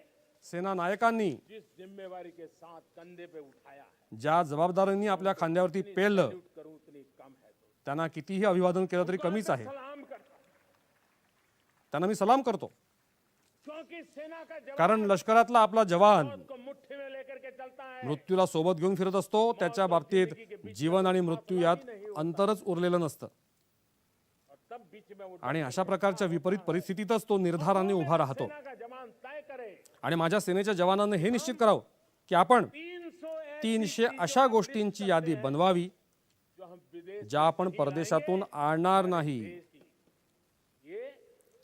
सेना नायकांनी जिस जिम्मेवारी के साथ कंधे पे उठाया है, ज्या जबाबदारींनी आपल्या खांद्यावरती पेललं, सल्यूट करूं उतनी कम है. त्यांना कितीही अभिवादन केलं तरी कमीच आहे. सलाम करता हूं. त्यांना मी सलाम करतो. क्योंकि सेना का जवान कारण लष्करातला आपला जवान को मुट्ठी में लेकर के चलता है. मृत्यूला सोबत घेऊन फिरत असतो. त्याच्या बाबतीत जीवन आणि मृत्यू यात अंतरच उरलेलं नसतं. और तब बीच में वो आणि अशा प्रकारच्या विपरीत परिस्थितीतच तो निर्धाराने उभा राहतो. सेना का जवान तय करे आणि माझ्या सेनेच्या जवानांनी हे निश्चित करावं की आपण 300 अशा गोष्टींची यादी बनवावी जो हम विदेश ज्या आपण परदेशातून आणणार नाही. ये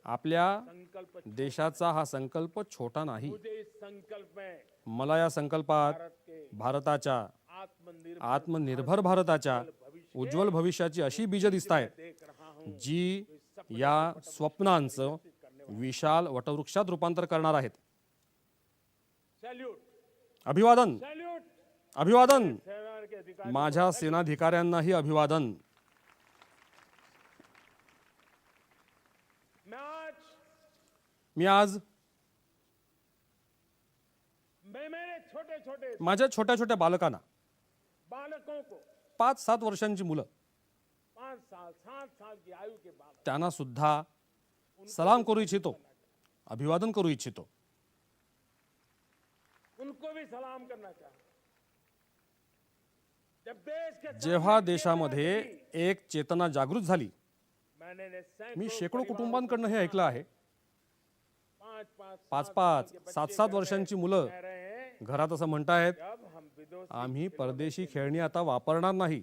आपल्या संकल्प देशाचा हा संकल्प छोटा नाही. मुझे इस संकल्प में मला या संकल्पात भारत के भारताच्या, आत्मनिर्भर आत्मनिर्भर भारताच्या उज्ज्वल भविष्याची अशी बीज दिसत आहेत देख रहा हूं. जी या स्वप्नांचं विशाल वटवृक्षात रूपांतर करणार आहेत. सैल्यूट अभिवादन, सैल्यूट अभिवादन. सेना के अधिकारी. माझ्या सेनाधिकाऱ्यांनाही अभिवादन. मी आज मैं मेरे छोटे छोटे माझ्या छोट्या छोट्या बालकांना, बालकों को 5-7 वर्षांची मुलं 5 साल 7 साल की आयु के बाद त्यांना सुद्धा सलाम करू इच्छितो, अभिवादन करू इच्छितो. उनको भी सलाम करना चाहिए. जब देश के जेव्हा देशामध्ये एक चेतना जागृत झाली, मैंने मी शेकडो कुटुंबांकडनं हे ऐकलं आहे. 5 5-5, 7-7 वर्षांची मुलं कह रहे हैं घरात असं म्हणतायत, जब हम विदेश आम्ही परदेशी खेळणी आता वापरणार नाही.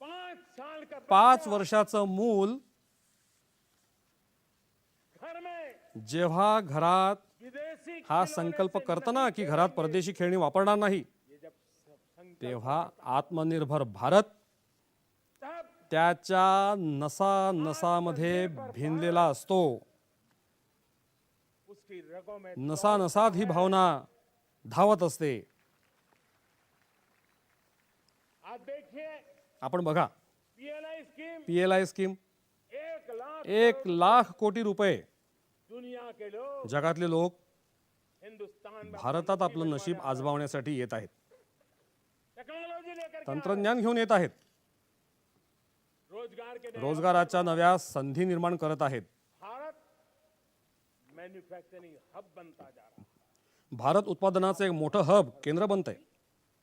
5 साल का 5 वर्षाचं मूल घर में जेव्हा घरात विदेशी हा संकल्प करताना की घरात परदेशी खेळणी वापरणार नाही, ये जब संकल्प तेव्हा आत्मनिर्भर भारत तब त्याच्या नसानसामध्ये भिनलेला असतो. उसकी रगों में नसानसात ही भावना धावत असते. आज देखिए आपण बघा, पीएलआई स्कीम PLI स्कीम 1 1,00,000 कोटी रुपये दुनिया के लोग जगातले लोक हिंदुस्तान में भारतात आपलं नशीब आजमावण्यासाठी येत आहेत, टेक्नोलॉजी लेकर के तंत्रज्ञान घेऊन येत आहेत, रोजगार के नए रोजगाराच्या नव्या संधी निर्माण करत आहेत. भारत मैन्युफैक्चरिंग हब बनता जा रहा है. भारत उत्पादनाचं एक मोठं हब केंद्र बनतंय.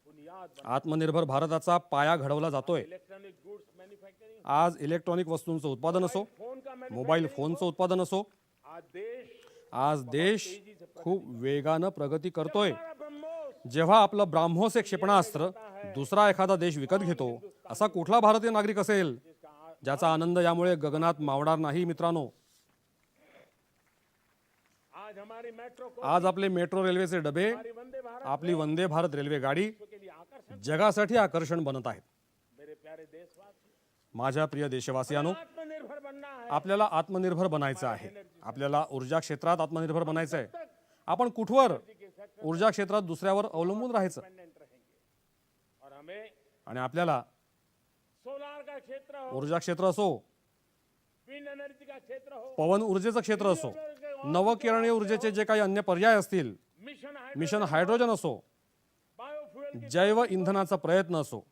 बुनियाद आत्मनिर्भर भारताचा पाया घडवला जातोय. इलेक्ट्रॉनिक गुड्स मैन्युफैक्चरिंग आज इलेक्ट्रॉनिक वस्तूंचं उत्पादन असो, फोन का मोबाईल फोनचं उत्पादन असो, आज देश खूप वेगानं प्रगती करतोय. हमारा ब्रह्मोस जेव्हा आपलं ब्राह्मोस एक क्षेपणास्त्र दुसरा एखादा देश विकत घेतो, असा कुठला भारतीय नागरिक असेल ज्याचा आनंद यामुळे गगनात मावणार नाही. मित्रांनो, आज हमारी मेट्रो को आज आपले मेट्रो रेल्वेचे डबे, हमारी वंदे भारत आपली वंदे भारत रेल्वे गाडी के लिए आकर्षण. जगासाठी आकर्षण बनत आहेत. मेरे प्यारे देशवासी, माझ्या प्रिय देशवासियांनो, आत्मनिर्भर बनना है. आपल्याला आत्मनिर्भर बनायचं आहे. आपल्याला ऊर्जा क्षेत्रात आत्मनिर्भर बनायचं आहे. आपण कुठवर ऊर्जा क्षेत्रात दुसऱ्यावर अवलंबून राहायचं, इंडिपेंडेंट रहेंगे और हमें आणि आपल्याला सोलार का क्षेत्र हो, ऊर्जा क्षेत्र असो, विंड एनर्जी का क्षेत्र हो, पवन ऊर्जेचं क्षेत्र असो, नवकिरणीय ऊर्जेचे जे काही अन्य पर्याय असतील, मिशन हायड्रोजन असो, बायोफ्युएल की जैव इंधनाचा प्रयत्न असो,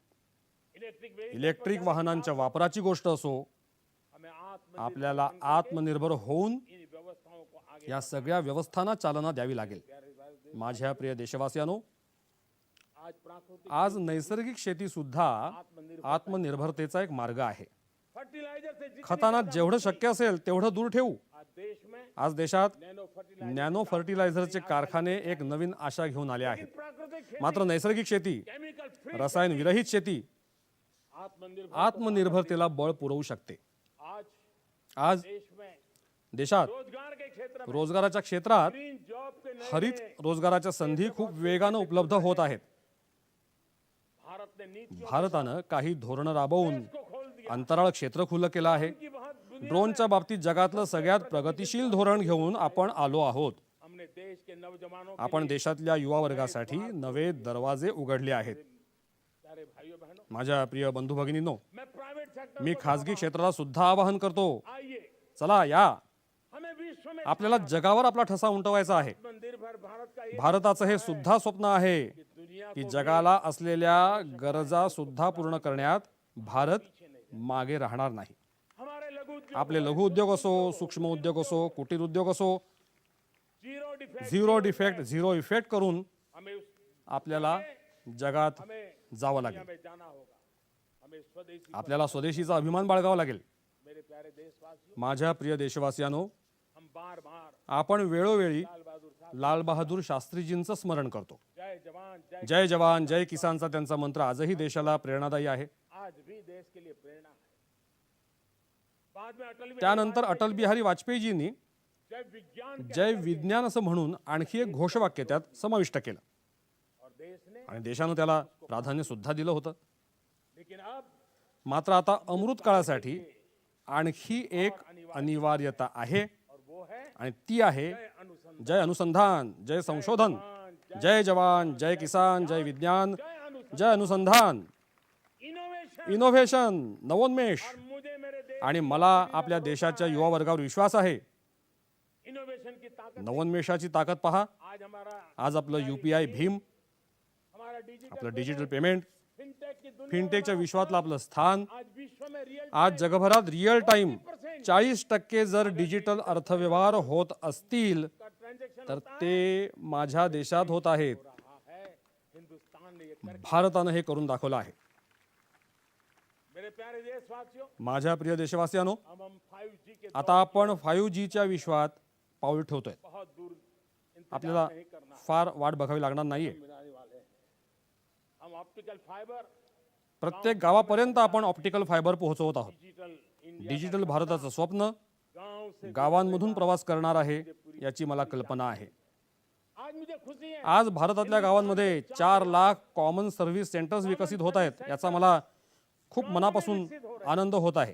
इलेक्ट्रिक व्हीकल, इलेक्ट्रिक वाहनांच्या वापराची गोष्ट असो, हमें आपल्याला आत्मनिर्भर होऊन इन व्यवस्थाओं को आगे या सगळ्या व्यवस्थांना चालना द्यावी लागेल. माझ्या प्रिय देशवासियांनो, आज प्राकृतिक आज नैसर्गिक शेती सुद्धा आत्मनिर्भरतेचा एक मार्ग आहे. फर्टिलाइजर से जितनी खताना जेवढं शक्य असेल तेवढं दूर ठेवू. आज देश में आज देशात नैनो फर्टिलाइजर नॅनो फर्टिलायझरचे कारखाने एक नवीन आशा घेऊन आले आहेत. प्राकृतिक खेती, मात्र नैसर्गिक शेती, केमिकल फ्री रसायन विरहित शेती आत्मनिर्भर आत्मनिर्भरतेला बळ पुरवू शकते. आज आज देश में देशात रोजगार के क्षेत्र में रोजगाराच्या क्षेत्रात ग्रीन जॉब के नए हरित रोजगाराच्या संधी खूप वेगानं उपलब्ध होत आहेत. भारत ने नीतियों भारतानं काही धोरणं राबवून को खोल दिया. अंतराळ क्षेत्र खुलं केलं आहे. की बहुत दुनिया ड्रोनच्या बाबतीत जगातलं सगळ्यात प्रगतिशील धोरण घेऊन आपण आलो आहोत. हमने देश के नौजवानों के आपण देशातल्या युवा वर्गासाठी नवे दरवाजे उघडले आहेत. प्यारे भाइयों बहनों, माझ्या प्रिय बंधू भगिनींनो, मैं प्राइवेट सेक्टर मी को खासगी क्षेत्राला सुद्धा आवाहन करतो, आइए चला या, हमें विश्व में आपल्याला जगावर आपला ठसा उमटवायचा आहे. आत्मनिर्भर भारत का ये भारताचं हे सुद्धा स्वप्न आहे दुनिया की जगाला असलेल्या गरजा सुद्धा पूर्ण करण्यात भारत मागे राहणार नाही. हमारे लघु उद्योग आपले लघु उद्योग असो, सूक्ष्म उद्योग असो, कुटीर उद्योग असो, Ziro defect zero defect zero effect करून हमें उस आपल्याला जगात हमें जावं लागेल. हमें जाना होगा. हमें स्वदेशी आपल्याला स्वदेशीचा अभिमान बाळगावा लागेल. मेरे प्यारे देशवासियों, माझ्या प्रिय देशवासियांनो, हम बार बार आपण वेळोवेळी लाल बहादुर शास्त्री, लाल बहादूर शास्त्रीजींचं स्मरण करतो. जय जवान जय, जय जवान जय किसानचा त्यांचा मंत्र आजही देशाला प्रेरणादायी आहे. आज भी देश के लिए प्रेरणा है. बाद में अटल बिहारी त्यानंतर अटल बिहारी वाजपेयीजींनी जय विज्ञान के जय विज्ञान असं म्हणून आणखी एक घोषवाक्य त्यात समाविष्ट केलं और देश ने, आणि देशानं त्याला प्राधान्य सुद्धा दिलं होतं. लेकिन अब मात्र आता अमृत काळासाठी आणखी एक अनिवार्यता आहे, और वो है आणि ती आहे अनुसंधान, जय अनुसंधान, जय संशोधन, जय जवान जय किसान, जय विज्ञान, जय अनुसंधान, इनोवेशन. इनोव्हेशन, नवोन्मेष. और मुझे मेरे देश आणि मला आपल्या देशाच्या युवा वर्गावर विश्वास आहे. इनोवेशन की ताकत. नवोन्मेषाची ताकद पहा. आज हमारा आज आपलं UPI भीम, हमारा डिजिटल आपलं डिजिटल पेमेंट, फिनटेक की दुनिया फिनटेकच्या विश्वातलं आपलं स्थान, आज विश्व में रियल आज जगभरात रिअल टाइम 40% जर डिजिटल अर्थव्यवहार होत असतील का ट्रांजैक्शन तर ते माझ्या देशात होत आहेत. रहा है. हिंदुस्तान ने ये कर भारतानं हे करून दाखवलं आहे. मेरे प्यारे देशवासियों, माझ्या प्रिय देशवासियांनो, अब हम 5G के आता आपण 5Gच्या विश्वात पाऊल ठेवतोय. बहुत दूर आपल्याला नहीं करना फार वाट बघावी लागणार नाहीये. मिलाने वाले हैं. हम ऑप्टिकल फाइबर प्रत्येक गावापर्यंत आपण ऑप्टिकल फायबर पोहोचवत आहोत. डिजिटल इंडिया डिजिटल भारताचं स्वप्न गांव से गावांमधून प्रवास करणार आहे याची मला कल्पना आहे. आज मुझे खुशी है आज भारतातल्या गावांमध्ये 4 लाख कॉमन सर्व्हिस सेंटर्स विकसित होत आहेत. याचा मला खूप मनापासून आनंद होत आहे.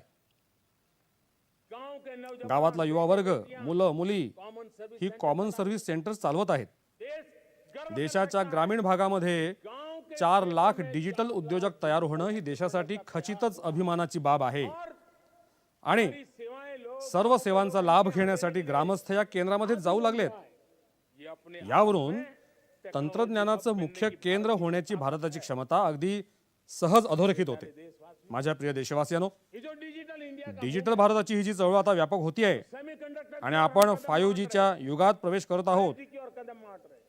गांव के नौजवान गावातला युवा वर्ग, मुलं मुली कॉमन सर्विस ही कॉमन सर्व्हिस सेंटर्स चालवत आहेत. देश गर्व देशाच्या ग्रामीण भागामध्ये गांव के 4 लाख डिजिटल उद्योजक तयार होणं ही देशासाठी खचितच अभिमानाची बाब आहे. आणि सेवाएं लोग सर्व सेवांचा लाभ घेण्यासाठी ग्रामस्थ या केंद्रामध्ये जाऊ लागलेत. ये अपने यावरून तंत्रज्ञानाचं मुख्य केंद्र होण्याची भारताची क्षमता अगदी सहज अधोरेखित होते. माझ्या प्रिय देशवासियांनो, ये जो डिजिटल इंडिया का डिजिटल भारताची ही जी चळवळ आता व्यापक होतीये सेमीकंडक्टर आणि आपण 5Gच्या युगात प्रवेश करत आहोत. की ओर कदम मार रहे हैं.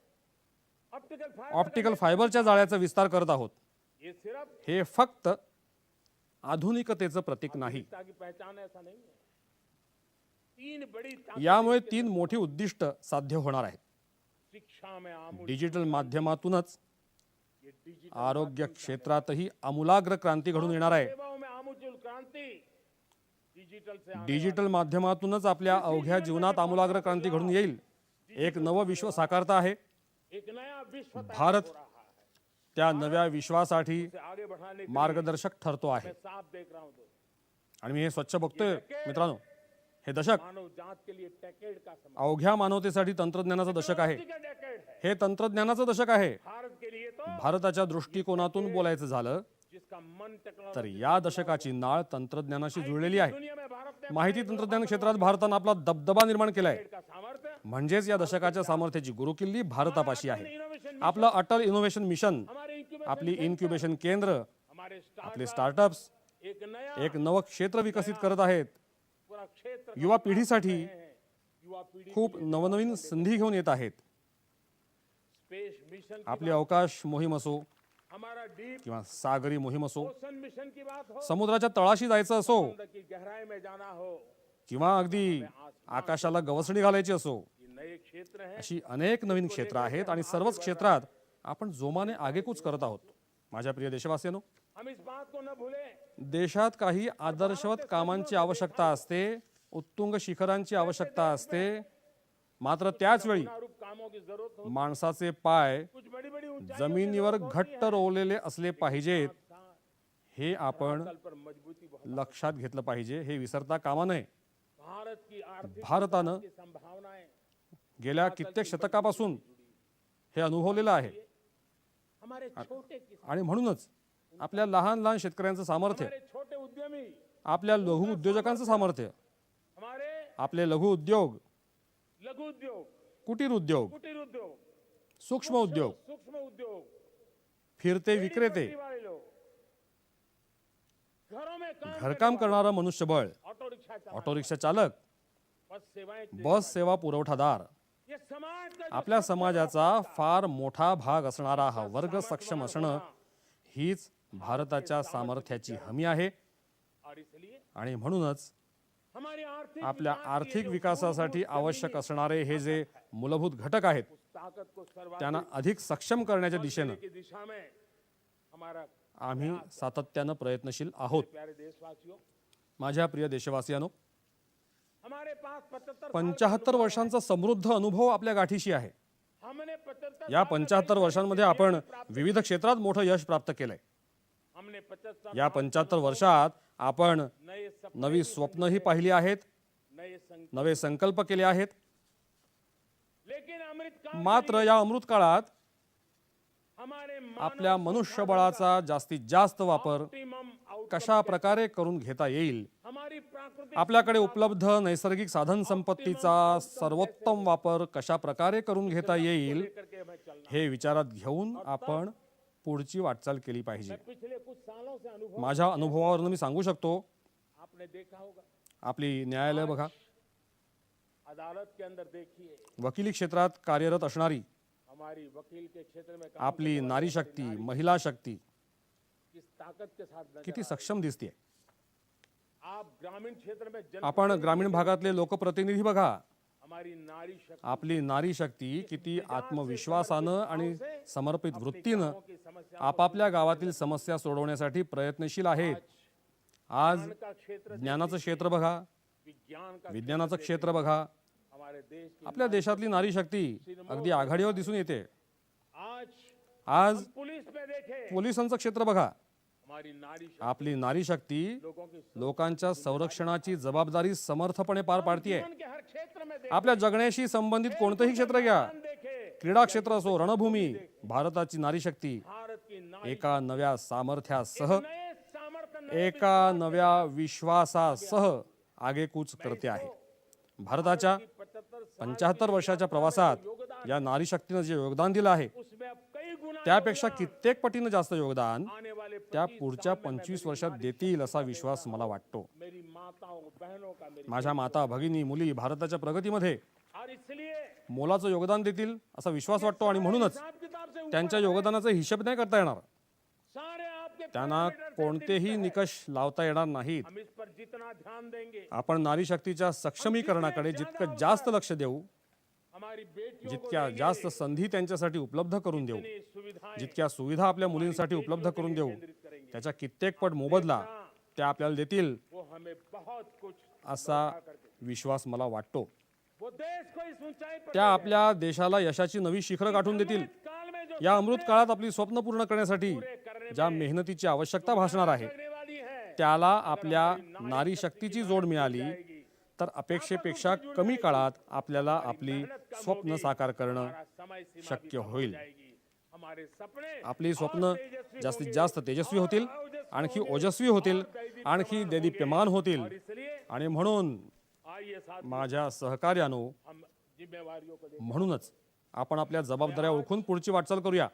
ऑप्टिकल फाइबर ऑप्टिकल फायबरच्या जाळ्याचा विस्तार करत आहोत. ये सिर्फ हे फक्त आधुनिकतेचं प्रतीक नाही. की पहचान ऐसा नहीं है. तीन बड़ी यामुळे 3 मोठी उद्दिष्ट साध्य होणार आहेत. शिक्षा में आमूल डिजिटल माध्यमातूनच ये डिजिटल आरोग्य क्षेत्रातही आमूलाग्र क्रांती घडून येणार आहे. सेवाओं में आमूल क्रांति डिजिटल से आने डिजिटल माध्यमातूनच आपल्या अवघ्या जीवनात आमूलाग्र क्रांती घडून येईल. एक नवं विश्व साकारता आहे. एक नया विश्व तैयार भारत हो रहा है. त्या नव्या विश्वासाठी से आगे बढ़ाने के मार्गदर्शक ठरतो आहे. मैं साफ देख रहा हूं तो आणि मी हे स्वच्छ बघतोय मित्रांनो, हे दशक मानव जात के लिए डेकेड का समय अवघ्या मानवतेसाठी तंत्रज्ञानाचं दशक आहे. का डेकेड है. हे तंत्रज्ञानाचं दशक आहे. भारत के लिए तो भारताच्या दृष्टिकोनातून बोलायचं झालं जिसका मन टेक्नोलॉजी तर या दशकाची नाळ तंत्रज्ञानाशी जुळलेली आहे. दुनिया में भारत ने माहिती तंत्रज्ञान क्षेत्रात भारतानं आपला दबदबा निर्माण केलाय. का सामर्थ्य म्हणजेच या दशकाच्या सामर्थ्याची गुरुकिल्ली भारतापाशी आहे. इनोवेशन आपलं अटल इनोव्हेशन मिशन, हमारे incubation आपली इन्क्युबेशन केंद्र, हमारे आपले स्टार्ट स्टार्टअप्स एक नया एक नवं क्षेत्र विकसित करत आहेत. पूरा क्षेत्र युवा पिढीसाठी युवा पीढ़ी खूप नवनवीन संधी घेऊन येत आहेत. स्पेस मिशन आपली अवकाश मोहीम असो हमारा डीप किंवा सागरी मोहीम असो, ओशन मिशन की बात हो समुद्राच्या तळाशी जायचं असो समुद्र की गहराई में जाना हो, किंवा अगदी आकाशाला गवसणी घालायची असो, ये नए क्षेत्र हैं. अशी अनेक नवीन क्षेत्र आहेत आणि सर्वच क्षेत्रात आपण जोमाने आगेकूच करत आहोत. माझ्या प्रिय देशवासियांनो, हम इस बात को न भूलें देशात काही आदर्शवत कामांची आवश्यकता असते, उत्तुंग शिखरांची आवश्यकता असते. मात्र त्याच वेळी रूप कामों की जरूरत हो. माणसाचे पाय कुछ बड़ी बड़ी ऊंचाई जमिनीवर घट्ट रोवलेले असले पाहिजेत, हे आपण पर मजबूती बहुत. लक्षात घेतलं पाहिजे. हे विसरता कामा नये. भारत की आर्थिक भारतानं की संभावनाएं गेल्या कित्येक शतकापासून हे अनुभवलेलं आहे. हमारे छोटे किसान, आणि म्हणूनच आपल्या लहान लहान शेतकऱ्यांचं सामर्थ्य, हमारे छोटे उद्यमी, आपल्या लघु उद्योजकांचं सामर्थ्य, हमारे आपले लघु उद्योग, लघु उद्योग, कुटीर उद्योग, कुटीर उद्योग, सूक्ष्म उद्योग, सूक्ष्म उद्योग, फिरते विक्रेते, खेती वाले लोग, घरों में काम घरकाम करणारं मनुष्यबळ, ऑटो रिक्शा चालक, ऑटो रिक्षा चालक, बस सेवाएं, बस सेवा पुरवठादार, ये समाज का जो आपल्या समाजाचा फार मोठा भाग असणारा हा वर्ग सक्षम असणं हीच भारताच्या सामर्थ्याची हमी आहे. और इसलिए आणि म्हणूनच हमारी आर्थिक आपल्या आर्थिक विकासासाठी आवश्यक असणारे हे जे मूलभूत घटक आहेत ताकत को सर्वाधिक त्यांना अधिक सक्षम करण्याच्या दिशेनं की दिशा में हमारा आम्ही सातत्यानं प्रयत्नशील आहोत. प्यारे देशवासियों, माझ्या प्रिय देशवासियांनो, हमारे पास 75 वर्षांचा समृद्ध अनुभव आपल्या गाठीशी आहे. हमने 75 या 75 वर्षांमध्ये आपण विविध क्षेत्रात मोठं यश प्राप्त केलंय. हमने 75 या 75 वर्षात आपण नए सपने, नवी स्वप्नही पाहिली आहेत, नए संकल्प, नवे संकल्प केले आहेत. लेकिन अमृत काल मात्र या अमृत काळात हमारे आपल्या मनुष्यबळाचा जास्तीत जास्त वापर ऑप्टिमम आउट, कशा प्रकारे करून घेता येईल, हमारी प्राकृतिक आपल्याकडे उपलब्ध नैसर्गिक साधन संपत्तीचा सर्वोत्तम वापर कशा प्रकारे करून घेता येईल, करके हमें चलना. हे विचारात घेऊन आपण पुढची वाटचाल केली पाहिजे. पिछले कुछ सालों से अनुभव माझ्या अनुभवावरून मी सांगू शकतो, आपने देखा होगा, आपली न्यायालय बघा, अदालत के अंदर देखिए, वकिली क्षेत्रात कार्यरत असणारी हमारी वकील के क्षेत्र में काम आपली नारी शक्ती, महिला शक्ती किस ताकत के साथ नजर किती सक्षम दिसते. आप ग्रामीण क्षेत्र में आपण ग्रामीण भागातले लोकप्रतिनिधी बघा, हमारी नारी शक्ति आपली नारी शक्ती किती आत्मविश्वासानं आणि समर्पित वृत्तीनं आपापल्या गावातील समस्या सोडवण्यासाठी प्रयत्नशील आहेत. आज का क्षेत्र, ज्ञानाचं क्षेत्र बघा, विज्ञान का विज्ञानाचं क्षेत्र बघा, हमारे देश की आपल्या देशातली नारी शक्ती अगदी आघाडीवर दिसून येते. आज आज पुलिस में देखे, पोलिसांचं क्षेत्र बघा, हमारी नारी शक्ति आपली नारी शक्ती लोगों की लोकांच्या संरक्षणाची जबाबदारी समर्थपणे पार पाडतीये. जीवन के हर क्षेत्र में आपल्या जगण्याशी संबंधित कोणतंही क्षेत्र घ्या, देखे, क्रीडा क्षेत्र असो, रणभूमी, भारताची नारी शक्ती भारत की नारी एका नव्या सामर्थ्यासह, नए सामर्थ्य, एका नव्या विश्वासासह आगेकूच करते आहे. भारताच्या 75 वर्षाच्या प्रवासात या नारी शक्तीनं जे योगदान दिलं आहे, उसमें अब कई गुना त्यापेक्षा कित्येक पटीनं जास्त योगदान आने वाले त्या पुढच्या 25 वर्षात देतील असा विश्वास मला वाटतो. मेरी माताओं बहनों का मेरी माझ्या माता भगिनी मुली भारताच्या प्रगतीमध्ये और इसलिए मोलाचं योगदान देतील असा विश्वास वाटतो. आणि म्हणूनच हिसाब किताब से त्यांच्या योगदानाचा हिशेब नाही करता येणार. सारे आपके त्यांना कोणतेही निकष लावता येणार नाहीत. हम इस पर जितना ध्यान देंगे, आपण नारी शक्तीच्या सक्षमीकरणाकडे जितकं जास्त लक्ष देऊ, हमारी बेटियों जितक्या जास्त संधी त्यांच्यासाठी उपलब्ध करून देऊ, की सुविधाएं जितक्या सुविधा आपल्या मुलींसाठी उपलब्ध करून देऊ, त्याच्या कित्येक पट मोबदला त्या आपल्याला देतील वो हमें बहुत कुछ, असा विश्वास मला वाटतो. वो देश को इस ऊंचाई पर त्या आपल्या देशाला यशाची नवी शिखरं गाठून देतील. काल में जो या अमृत काळात आपली स्वप्न पूर्ण करण्यासाठी ज्या मेहनतीची आवश्यकता भासणार आहे, करने वाली है, त्याला आपल्या नारी शक्तीची जोड मिळाली तर अपेक्षेपेक्षा कमी काळात आपल्याला आपली स्वप्न साकार करणं हमारा समय सीमा शक्य होईल. जाएगी. हमारे सपने आपली स्वप्न जास्तीत जास्त तेजस्वी होतील, आणखी ओजस्वी होतील, आणखी देदीप्यमान होतील. इसलिए आणि म्हणून आइए साथ माझ्या सहकार्यानो, हम जिम्मेवारियों को दें. म्हणूनच आपण आपल्या जबाबदाऱ्या ओळखून पुढची वाटचाल करूया.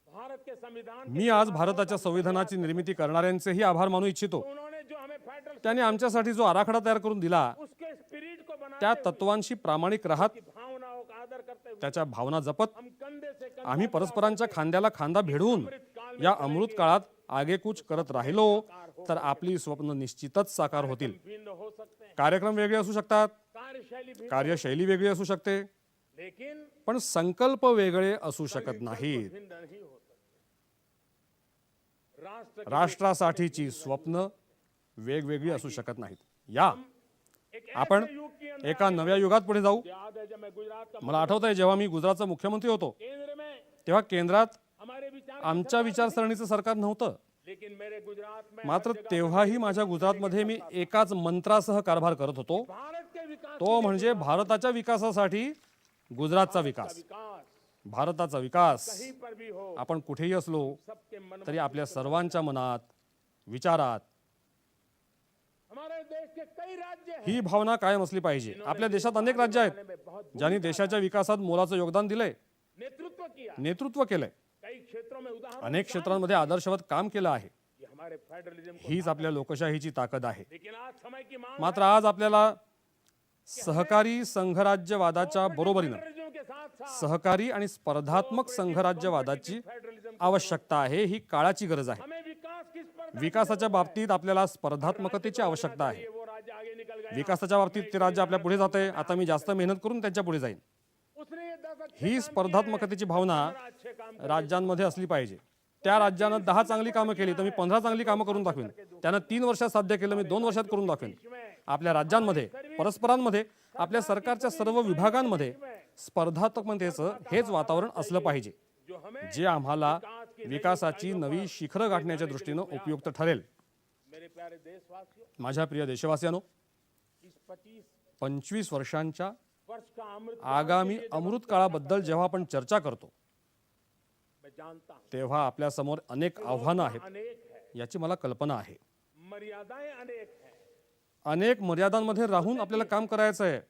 भारत के संविधान मी आज भारताच्या संविधानाची निर्मिती करणाऱ्यांचेही आभार मानू इच्छितो. उन्होंने जो हमें फेडरल त्यांनी आमच्यासाठी जो आराखडा तयार करून दिला, उसके स्पिरिट को बनाने त्या तत्वांशी प्रामाणिक राहत, की भावनाओं का आदर करते हुए त्याच्या भावना जपत हम कंधे से कंधा आम्ही परस्परांच्या खांद्याला खांदा भिडवून या अमृत काळात आगेकूच करत राहिलो तर आपली स्वप्न निश्चितच साकार होतील. भिन्न हो सकते हैं, कार्यक्रम वेगळे असू शकतात, कार्यशैली भी, कार्यशैली वेगळी असू शकते, लेकिन पण संकल्प वेगळे असू शकत नाहीत. भिन्न नहीं हो सकते. राष्ट्र राष्ट्रासाठीची स्वप्न वेगवेगळी असू शकत नाहीत. या एक आपण ऐसे युग के अंदर एका नव्या युगात पुढे जाऊ. याद है जब मैं गुजरात का मला आठवत आहे, जेव्हा मी गुजरातचा मुख्यमंत्री होतो केंद्र में तेव्हा केंद्रात हमारे विचार, आमच्या विचारसरणीचं सरकार नव्हतं. लेकिन मेरे गुजरात में मात्र तेव्हाही माझ्या गुजरातमध्ये मी एकाच मंत्रासह कारभार करत होतो. भारत के विकास, तो म्हणजे भारताच्या विकासासाठी गुजरातचा विकास, विकास भारताचा विकास. कहीं पर भी हो, आपण कुठेही असलो सबके मन तरी आपल्या सर्वांच्या मनात, विचारात हमारे देश के कई राज्य हैं ही भावना कायम असली पाहिजे. आपल्या देशात अनेक राज्य आहेत में बहुत ज्यांनी देशाच्या विकासात मोलाचं योगदान दिलंय, नेतृत्व किया. नेतृत्व केलंय, कई क्षेत्रों में उदाहरण, अनेक क्षेत्रांमध्ये आदर्शवत काम केलं आहे. ये हमारे फेडरलिज्म को, हीच आपल्या लोकशाहीची ताकद आहे. लेकिन आज समय की मांग मात्र आज आपल्याला सहकारी संघराज्यवादाच्या बरोबरीनं फेडरलिज्म के साथ साथ सहकारी आणि स्पर्धात्मक संघराज्यवादाची फेडरलिज्म आवश्यकता आहे. ही काळाची गरज आहे. हमें विकास की स्पर्धा, विकासाच्या बाबतीत आपल्याला स्पर्धात्मकतेची आवश्यकता आहे. वो राज्य आगे निकल गया, विकासाच्या बाबतीत ते राज्य आपल्या पुढे जाते. आता मी जास्त मेहनत करून त्यांच्या पुढे जाईन. उसने ये 10 अच्छे ही स्पर्धात्मकतेची भावना अच्छे काम राज्यांमध्ये असली पाहिजे. त्या राज्यानं 10 चांगली कामं केली तर मी 15 चांगली कामं करून दाखवेन. त्यानं 3 वर्षात साध्य केलं, मी 2 वर्षात करून दाखवेन. आपल्या राज्यांमध्ये, परस्परांमध्ये, आपल्या सरकारच्या सर्व विभागांमध्ये स्पर्धात्मकतेचं हेच वातावरण असलं पाहिजे, जो हमें, जे आम्हाला विकासाची नवी शिखरं गाठण्याच्या दृष्टीनं उपयुक्त ठरेल. मेरे प्यारे देशवासियों, माझ्या प्रिय देशवासियांनो, इस 25 वर्षांच्या वर्ष का अमृत आगामी अमृत काळाबद्दल जेव्हा आपण चर्चा करतो मैं जानता हूं तेव्हा आपल्या समोर अनेक आव्हानं आहेत, अनेक है, याची मला कल्पना आहे. मर्यादाएं अनेक हैं, अनेक मर्यादांमध्ये राहून आपल्याला काम करायचं आहे.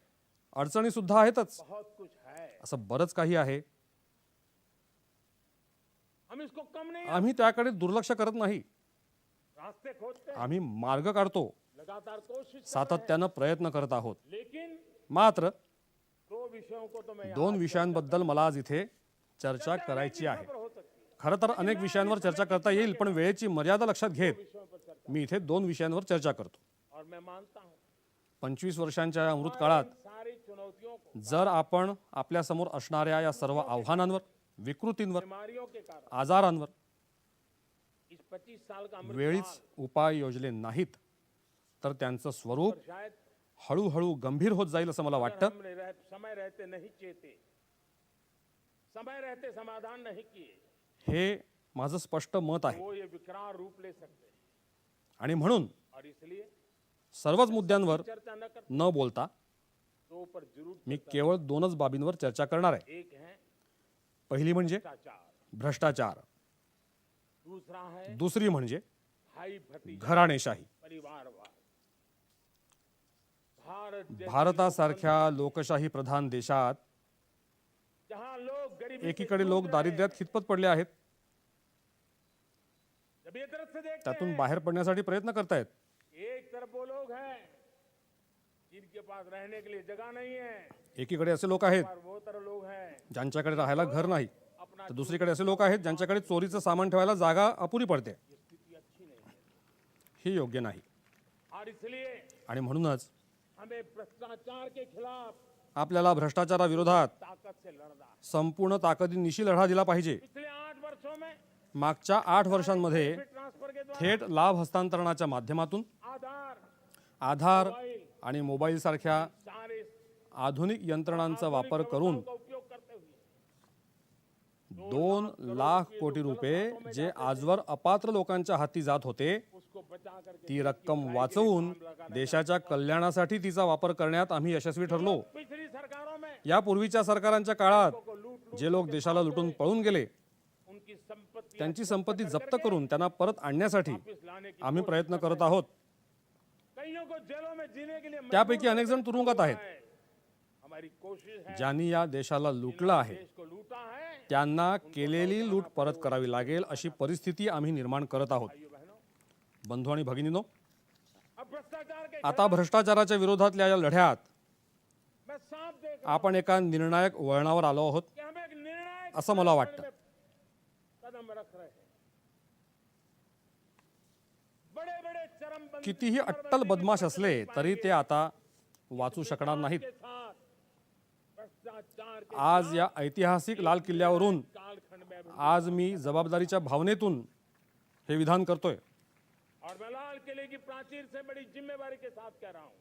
अडचणी सुद्धा आहेतच. बहुत कुछ है. असं बरंच काही आहे. हम इसको कम नहीं, आम्ही त्याकडे दुर्लक्ष करत नाही, रास्ते खोजते हैं, आम्ही मार्ग काढतो, लगातार कोशिश कर रहे हैं। सातत्यानं प्रयत्न करत आहोत. लेकिन मात्र दो विषयों को तो मैं यहाँ दोन विषयांबद्दल मला आज इथे चर्चा करायची आहे. पर हो सकती है, खरं तर अनेक विषयांवर चर्चा करता येईल, पण वेळेची मर्यादा लक्षात घेत मी इथे दोन विषयांवर चर्चा करतो. और मैं मानता हूँ 25 वर्षांच्या या अमृत काळात सारी चुनौतियों को, जर आपण आपल्या समोर असणाऱ्या या सर्व आव्हानांवर, विकृतींवर, बीमारियों के कारण आजारांवर इस 25 साल का अमृत वेळीच उपाय योजले नाहीत तर त्यांचं स्वरूप शायद हळूहळू गंभीर होत जाईल असं मला वाटतं. हमने समय रहते नहीं चेते, समय रहते समाधान नहीं किए, हे माझं स्पष्ट मत आहे. वो ये विकराल रूप ले सकते हैं। आणि म्हणून और इसलिए सर्वच मुद्द्यांवर चर्चा न कर, न बोलता दो पर जरूर, मी केवळ दोनच बाबींवर चर्चा करणार आहे. एक है पहिली म्हणजे भ्रष्टाचार, भ्रष्टाचार, दूसरा है दुसरी म्हणजे भाई भतीजा घराणेशाही. परिवारवाद। भारत जैसे भारतासारख्या लोकशाही प्रधान देशात जहां लोग गरीबी से एकीकडे जूझ लोक रहे दारिद्र्यात खितपत पडले आहेत, हैं, जब ये तरफ से देखते त्यातून हैं, बाहेर पडण्यासाठी प्रयत्न करतायत. एक तरफ वो लोग हैं जिनके पास रहने के लिए जगह नहीं है, एकीकडे असे लोक आहेत और वो तरफ लोग हैं ज्यांच्याकडे राहायला घर नाही, अपना, तर दुसरीकडे असे लोक आहेत ज्यांच्याकडे चोरीचं सामान ठेवायला जागा अपुरी पडते. स्थिति अच्छी नहीं है। हे योग्य नाही. और इसलिए आणि म्हणूनच हमें भ्रष्टाचार के खिलाफ आपल्याला भ्रष्टाचाराविरोधात ताकत से लड़ना है। संपूर्ण ताकदीनिशी लढा दिला पाहिजे. पिछले 8 वर्षों में मागच्या 8 वर्षांमध्ये ट्रांसफर के द्वारा थेट लाभ हस्तांतरणाच्या माध्यमातून आधार, आधार मोबाइल, आणि मोबाईल सारख्या सारे आधुनिक यंत्रणांचा वापर करून का उपयोग करते हुए 2 लाख कोटी रुपये जे आजवर अपात्र लोकांच्या हाती जात होते, उसको बचा करके ती रक्कम वाचवून देशाच्या कल्याणासाठी तिचा वापर करण्यात आम्ही यशस्वी ठरलो. पिछली सरकारों में यापूर्वीच्या सरकारांच्या काळात को लूट जे लोक देशाला लुटून पळून गेले, उनकी संपत्ति त्यांची संपत्ती जप्त करून त्यांना परत आणण्यासाठी वापस लाने की आम्ही प्रयत्न करत आहोत. कईयों को जेलों में जीने के लिए त्यापैकी अनेक जण तुरुंगात आहेत. हमारी कोशिश है ज्यांनी या देशाला लुटलं आहे देश को लूटा है। त्यांना केलेली लूट परत करावी लागेल अशी परिस्थिती आम्ही निर्माण करत आहोत. भाइयों बहनों, बंधू आणि भगिनीनो, अब भ्रष्टाचार के आता भ्रष्टाचाराच्या विरोधातल्या या लढ्यात मैं साफ देख रहा आपण एका निर्णायक वळणावर आलो आहोत हूं कि हम एक निर्णायक असं मला वाटतं. कदम रख रहे हैं। बड़े बड़े चरमबंदी कितीही अट्टल बदमाश असले तरी ते आता वाचू शकणार नाहीत. के साथ भ्रष्टाचार के आज या ऐतिहासिक लाल किल्ल्यावरून कालखंड में भी- आज मी जबाबदारीच्या भावनेतून हे विधान करतोय. और मैं लाल किले की प्राचीर से बड़ी जिम्मेवारी के साथ कह रहा हूं,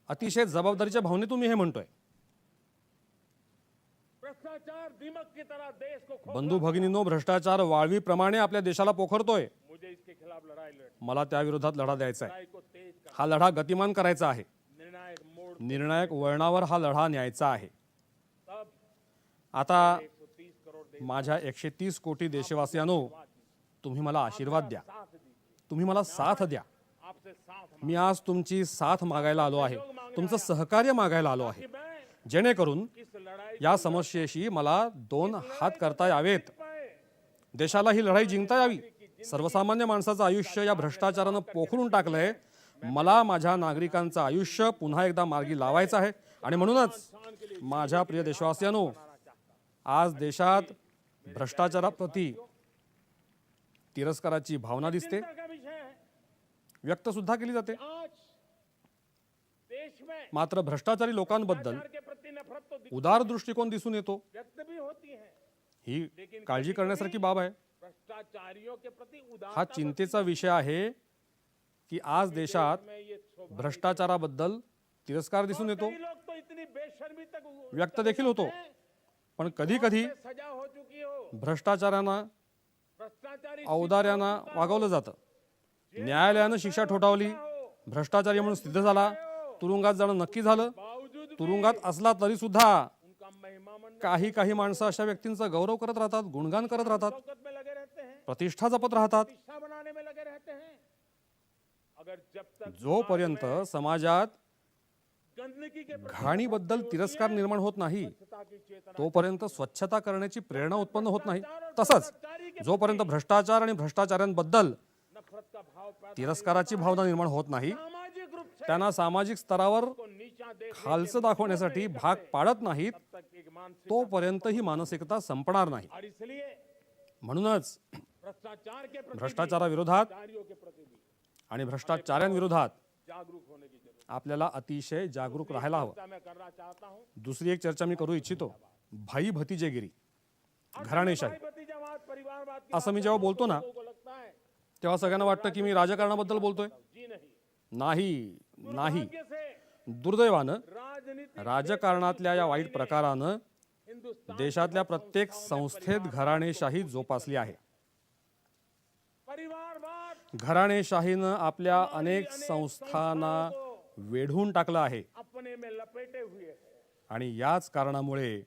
अतिशय जबाबदारीच्या भावनेतून मी हे म्हणतोय. भ्रष्टाचार दीमक की तरह देश को खो, बंधू भगिनींनो, भ्रष्टाचार वाळवीप्रमाणे आपल्या देशाला पोखरतोय. मुझे इसके खिलाफ लड़ाई लड़नी, मला त्या विरोधात लढा द्यायचा आहे. लड़ाई को तेज कर, हा लढा गतिमान करायचा आहे. निर्णायक मोड़, निर्णायक वळणावर हा लढा न्यायचा आहे. तब आता 130 करोड़ देश माझ्या 130 कोटी देशवासियांनो, तुम्ही मला आशीर्वाद द्या, साथ दीजिए, तुम्ही मला साथ द्या. आपसे साथ मी आज तुमची साथ मागायला आलो आहे, तुमचं सहकार्य मागायला आलो आहे, मैं जेणेकरून इस लड़ाई या समस्येशी मला 2 हात करता यावेत. पाए, देशाला ही लढाई जिंकता यावी. सर्वसामान्य माणसाचं आयुष्य या भ्रष्टाचारानं पोखरून टाकलंय. मला माझ्या नागरिकांचं आयुष्य पुन्हा एकदा मार्गी लावायचं आहे. आणि म्हणूनच माझ्या प्रिय देशवासियांनो, आज देशात भ्रष्टाचाराप्रती तिरस्काराची भावना दिसते, चिंता का विषय है। व्यक्त सुद्धा केली जाते. आज देश में मात्र भ्रष्टाचारी लोकांबद्दल भ्रष्टाचार के प्रति नफरत तो उदार दृष्टिकोन दिसून येतो. व्यक्त भी होती है, ही काळजी करण्यासारखी बाब आहे. भ्रष्टाचारियों के प्रति उदार हा चिंतेचा विषय आहे की आज देशात में ये शोभा, भ्रष्टाचाराबद्दल तिरस्कार दिसून येतो, कई लोग तो इतनी बेशर्मी तक व्यक्त देखील होतो. पण कधी कधी सजा हो चुकी हो, भ्रष्टाचारांना भ्रष्टाचारी औदार्यानं वागवलं जातं. न्यायालयानं शिक्षा ठोठावली, भ्रष्टाचारी म्हणून सिद्ध झाला, तुरुंगात जाणं नक्की झालं. बावजूद तुरुंगात असला तरी सुद्धा उनका महिमा मन काही माणसं अशा व्यक्तींचा गौरव करत राहतात, गुणगान करत राहतात, शौकत में लगे रहते हैं, प्रतिष्ठा जपत राहतात. दिशा बनाने में लगे रहते हैं। अगर जब तक जोपर्यंत समाजात गंदगी के घाणीबद्दल तिरस्कार निर्माण होत नाही, स्वच्छता की चेतना तोपर्यंत स्वच्छता करण्याची प्रेरणा उत्पन्न होत नाही. तसंच जोपर्यंत भ्रष्टाचार आणि भ्रष्टाचाऱ्यांबद्दल नफरत का भाव पैदा तिरस्काराची भावना निर्माण होत नाही, सामाजिक रूप से त्यांना सामाजिक स्तरावर को नीचा देख खालचं दाखवण्यासाठी भाग पाडत नाहीत, तक एक मानसिक तोपर्यंत ही मानसिकता संपणार नाही. और इसलिए म्हणूनच भ्रष्टाचार के प्रति भ्रष्टाचाराविरोधात अधिकारियों के प्रति भी आणि भ्रष्टाचाऱ्यांविरोधात जागरूक होने की जरूरत आपल्याला अतिशय जागरूक राहायला हवं. है. मैं करना चाहता हूं दुसरी एक चर्चा मी करू इच्छितो, भाई भतीजेगिरी, घराणेशाही. भाई भतीजावाद परिवारवाद की असं मी जेव्हा बोलतो ना, लोगों को लगता है तेव्हा सगळ्यांना वाटतं की मी राजकारणाबद्दल बोलतोय. जी नहीं. नाही नाही, दुर्भाग्य से दुर्दैवानं राजनीति राजकारणातल्या या वाईट प्रकारानं हिंदुस्तान देशातल्या प्रत्येक संस्थेत घराणेशाही जोपासली आहे. परिवारवाद घराणेशाहीनं आपल्या अनेक संस्थांना वेढून टाकलं आहे अपने में लपेटे हुए है आणि याच कारणामुळे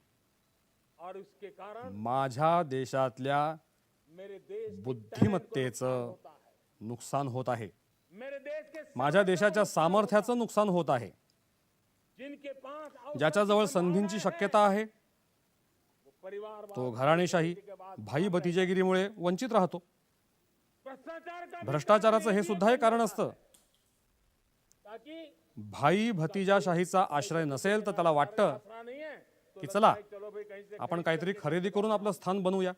और उसके कारण माझ्या देशातल्या मेरे देश की बुद्धिमत्तेचं होता है. नुकसान होत आहे, मेरे देश के माझ्या देशाच्या सामर्थ्याचं नुकसान होत आहे. जिनके पास अवसर ज्याच्याजवळ संधींची शक्यता आहे वो परिवारवाद तो घराणेशाही, भाई भतीजेगिरीमुळे वंचित राहतो. भ्रष्टाचार का भी भ्रष्टाचाराचं हे सुद्धा एक कारण असतं. ताकि भाई भतीजाशाहीचा आश्रय नसेल तर त्याला वाटतं आसरा नहीं है तो की चला चलो भाई कहीं से आपण काहीतरी खरेदी करून आपलं स्थान बनवूया.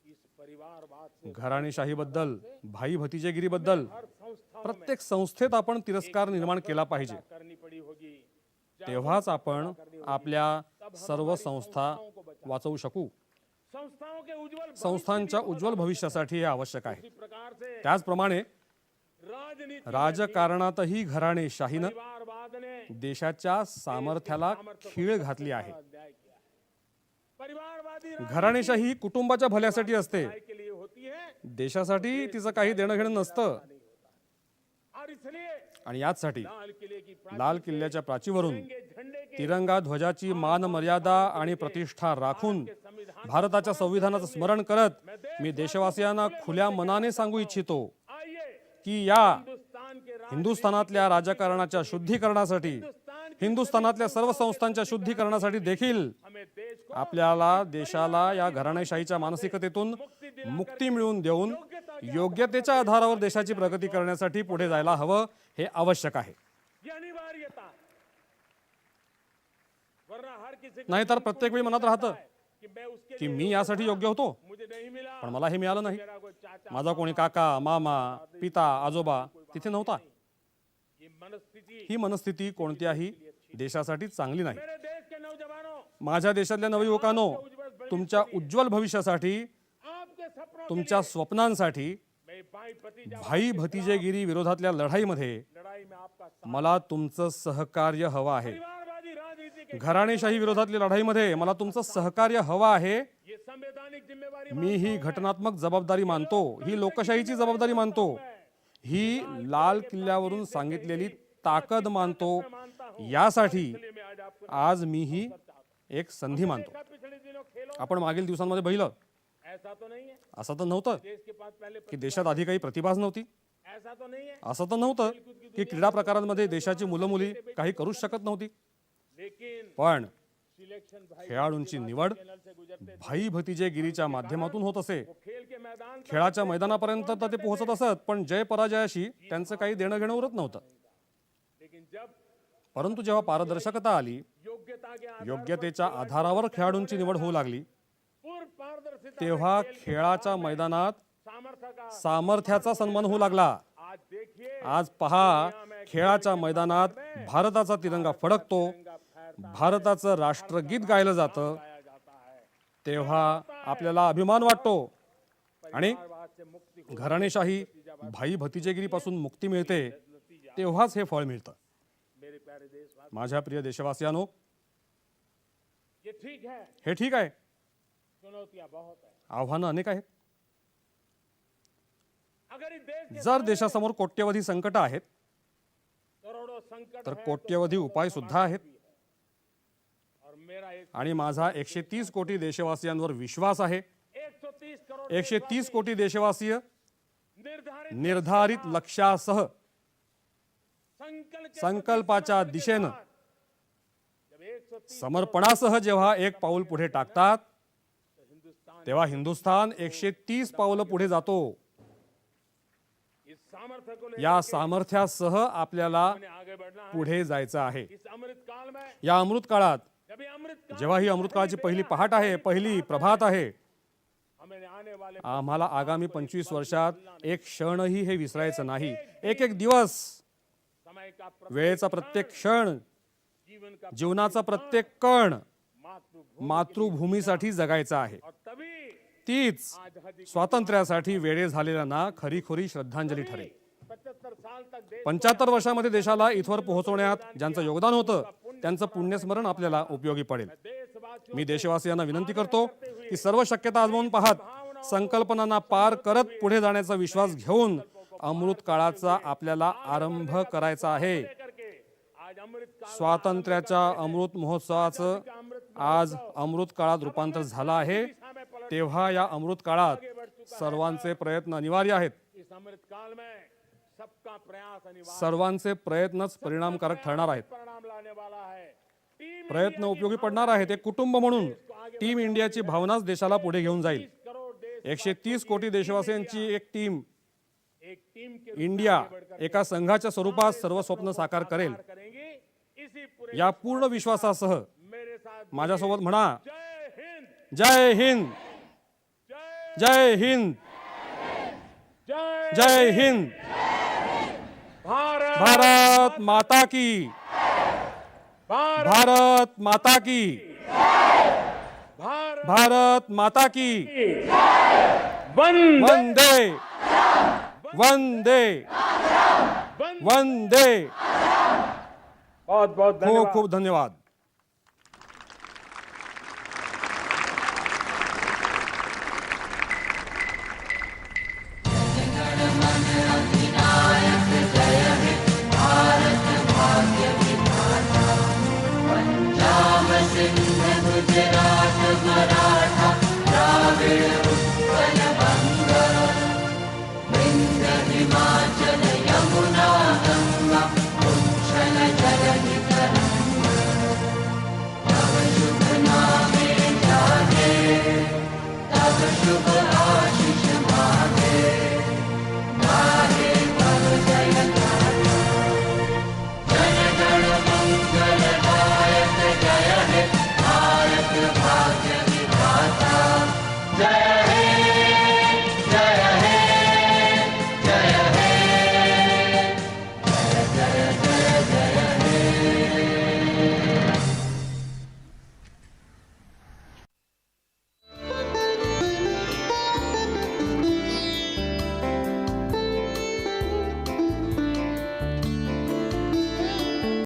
इस परिवारवाद से घराणेशाहीबद्दल, भाई भतीजेगिरीबद्दल हर संस्था प्रत्येक संस्थेत आपण तिरस्कार निर्माण केला पाहिजे. करनी पड़ी होगी. तेव्हाच आपण आपल्या सर्व संस्था वाचवू शकू. संस्थाओं के उज्जवल संस्थांच्या उज्ज्वल भविष्यासाठी हे आवश्यक आहे. प्रकार से त्याचप्रमाणे राजनीति राजकारणातही घराणेशाहीनं परिवारवाद ने देशाच्या सामर्थ्याला खीळ घातली आहे. अन्याय किया है. परिवारवादी घराणेशाही ही कुटुंबाच्या भल्यासाठी असते, राय के लिए होती है देशासाठी तिचं काही देणं घेणं नसतं. और इसलिए आणि याचसाठी लाल किले की लाल किल्ल्याच्या प्राचीवरून झंडे के तिरंगा ध्वजाची मान मर्यादा आणि प्रतिष्ठा राखून भारताच्या संविधानाचं स्मरण करत मी देशवासियांना खुल्या मनाने सांगू इच्छितो आइए की या हिंदुस्तान के हिंदुस्थानातल्या राजकारणाच्या शुद्धीकरणासाठी, हिंदुस्थानातल्या सर्व संस्थांच्या शुद्धीकरणासाठी देखील हमें देश को आपल्याला देशाला या घराणेशाहीच्या मानसिकतेतून मुक्ती मिळवून देऊन योग्यतेच्या आधारावर देशाची प्रगती करण्यासाठी पुढे जायला हवं, हे आवश्यक आहे. ये अनिवार्यता है. वरना हर किसी को नाहीतर प्रत्येक वेळी मनात राहतं कि मैं उसके की मी यासाठी योग्य होतो मुझे नहीं मिला. पण मला हे मिळालं नाही. मेरा कोई चाचा माझा कोणी काका, मामा, पिता, आजोबा तिथे नव्हता. ये मनस्थिति ही मनस्थिती कोणत्याही देशासाठी चांगली नाही. मेरे देश के नौजवानों माझ्या देशातल्या नवयुवकांनो, तुमच्या उज्ज्वल भविष्यासाठी, आपके सपनों तुमच्या स्वप्नांसाठी में भाई भतीजा भाई भतीजेगिरी विरोधातल्या लढाईमध्ये लड़ाई में आपका साथ. मला तुमचं सहकार्य हवं आहे. परिवारवादी राजनीति के घराणेशाही विरोधातली लढाईमध्ये मला तुमचं सहकार्य हवं आहे. ये संवैधानिक जिम्मेवारी मी ही घटनात्मक जबाबदारी मानतो, ही लोकशाहीची जबाबदारी मानतो, ही लाल किल्ल्यावरून सांगितलेली ताकद मानतो. यासाठी में आज आपको आज मी ही एक संधी मानतो. देखा पिछले दिनों खेलों आपण मागील दिवसांमध्ये पाहिलं, ऐसा तो नहीं है असं तर नव्हतं देश के पास पहले की देशात आधी काही प्रतिभाच नव्हती. ऐसा तो नहीं है असं तर नव्हतं की क्रीडा प्रकारांमध्ये देशाची मुलं मुली काही करूच शकत नव्हती. लेकिन पण सिलेक्शन भाई खेळाडूंची निवड चैनल से गुजरते भाई भतीजेगिरीच्या माध्यमातून होत असे. खेल के मैदान तक खेळाच्या मैदानापर्यंत तर ते पोहोचत असत, पण जय पराजयाशी त्यांचं काही देणं घेणं उरत नव्हतं. लेकिन जब परंतु जेव्हा पारदर्शकता आली, योग्यता के आधार योग्यतेच्या आधारावर खेळाडूंची निवड होऊ लागली, पूर्ण पारदर्शिता तेव्हा खेळाच्या मैदानात सामर्थ्य का सामर्थ्याचा सन्मान होऊ लागला. आज देखिए आज पहा, खेळाच्या मैदानात भारताचा तिरंगा फडकतो, भारताचं राष्ट्रगीत गायलं जातं. पाया जाता है. तेव्हा आपल्याला अभिमान वाटतो आणि परिवारवाद से मुक्ति घराणेशाही, भाई भतीजेगिरीपासून मुक्ती मिळते, तेव्हाच हे फळ मिळतं. मेरे प्यारे देशवासी, माझ्या प्रिय देशवासियांनो, ये ठीक है. हे ठीक आहे, चुनौतियां बहुत है. आव्हानं अनेक आहेत. अगर इस देश के जर देशासमोर कोट्यवधी संकट आहेत, करोड़ों संकट तर है, कोट्यवधी उपाय सुद्धा आहेत. और मेरा एक आणि माझा 130 कोटी देशवासियांवर विश्वास आहे. 130 करोड़ 130 कोटी देशवासीय निर्धारित निर्धारित लक्ष्यासह संकल्पाच्या दिशेनं जब 130 समर्पणासह जेव्हा एक पाऊल पुढे टाकतात, तेव्हा हिंदुस्थान 130 पावलं पुढे जातो. इस सामर्थ्य को लेकर या सामर्थ्यासह आपल्याला आगे बढ़ना है. पुढे जायचं आहे. इस अमृत काल में या अमृत काळात, जब ये अमृत काल जेव्हा ही अमृत काळाची पहिली पहाट आहे, पहिली प्रभात आहे, हमें आने वाले आम्हाला आगामी 25 वर्षात एक क्षणही हे विसरायचं नाही. एक एक दिवस, समय का वेळेचा प्रत्येक क्षण, जीवन का जीवनाचा प्रत्येक कण मातृभूमि मातृभूमीसाठी जगायचा आहे. और तभी तीच स्वातंत्र्यासाठी वेळे झालेल्यांना खरीखुरी श्रद्धांजली ठरेल. 75 साल तक देश 75 वर्षामध्ये देशाला इथवर पोहोचवण्यात ज्यांचं योगदान होतं त्यांचं पुण्यस्मरण आपल्याला उपयोगी पडेल. देशवासियों मी देशवासियांना विनंती करतो की सर्व शक्यता आजमावून पाहत, संकल्पनांना पार करत पुढे जाण्याचा विश्वास घेऊन अमृत काळाचा आपल्याला आरंभ करायचा आहे. करके आज अमृत काल स्वातंत्र्याच्या अमृत महोत्सवाचं आज अमृत काळात रूपांतर झालं आहे. तेव्हा या अमृत काळात सर्वांचे प्रयत्न अनिवार्य आहेत. इस अमृत काल में सबका प्रयास अनिवार्य सर्वांचे प्रयत्नच परिणामकारक ठरणार आहेत. परिणाम लाने वाला है. टीम प्रयत्न उपयोगी पडणार आहेत. एक कुटुंब म्हणून टीम इंडियाची भावनाच देशाला पुढे घेऊन जाईल. करोड़ देश 130 कोटी देशवासियांची एक टीम एक टीम के इंडिया एका संघाच्या स्वरूपात सर्व स्वप्न साकार करेल. करेंगे. इसी पूरे या पूर्ण विश्वासासह मेरे साथ माझ्यासोबत म्हणा, जय हिंद, जय हिंद, जय हिंद, जय जय हिंद. भारत भारत माता की, भारत भारत माता की, भारत भारत माता की. वंदे वंदे वंदे वंदे. बहुत बहुत खूप खूप धन्यवाद. जय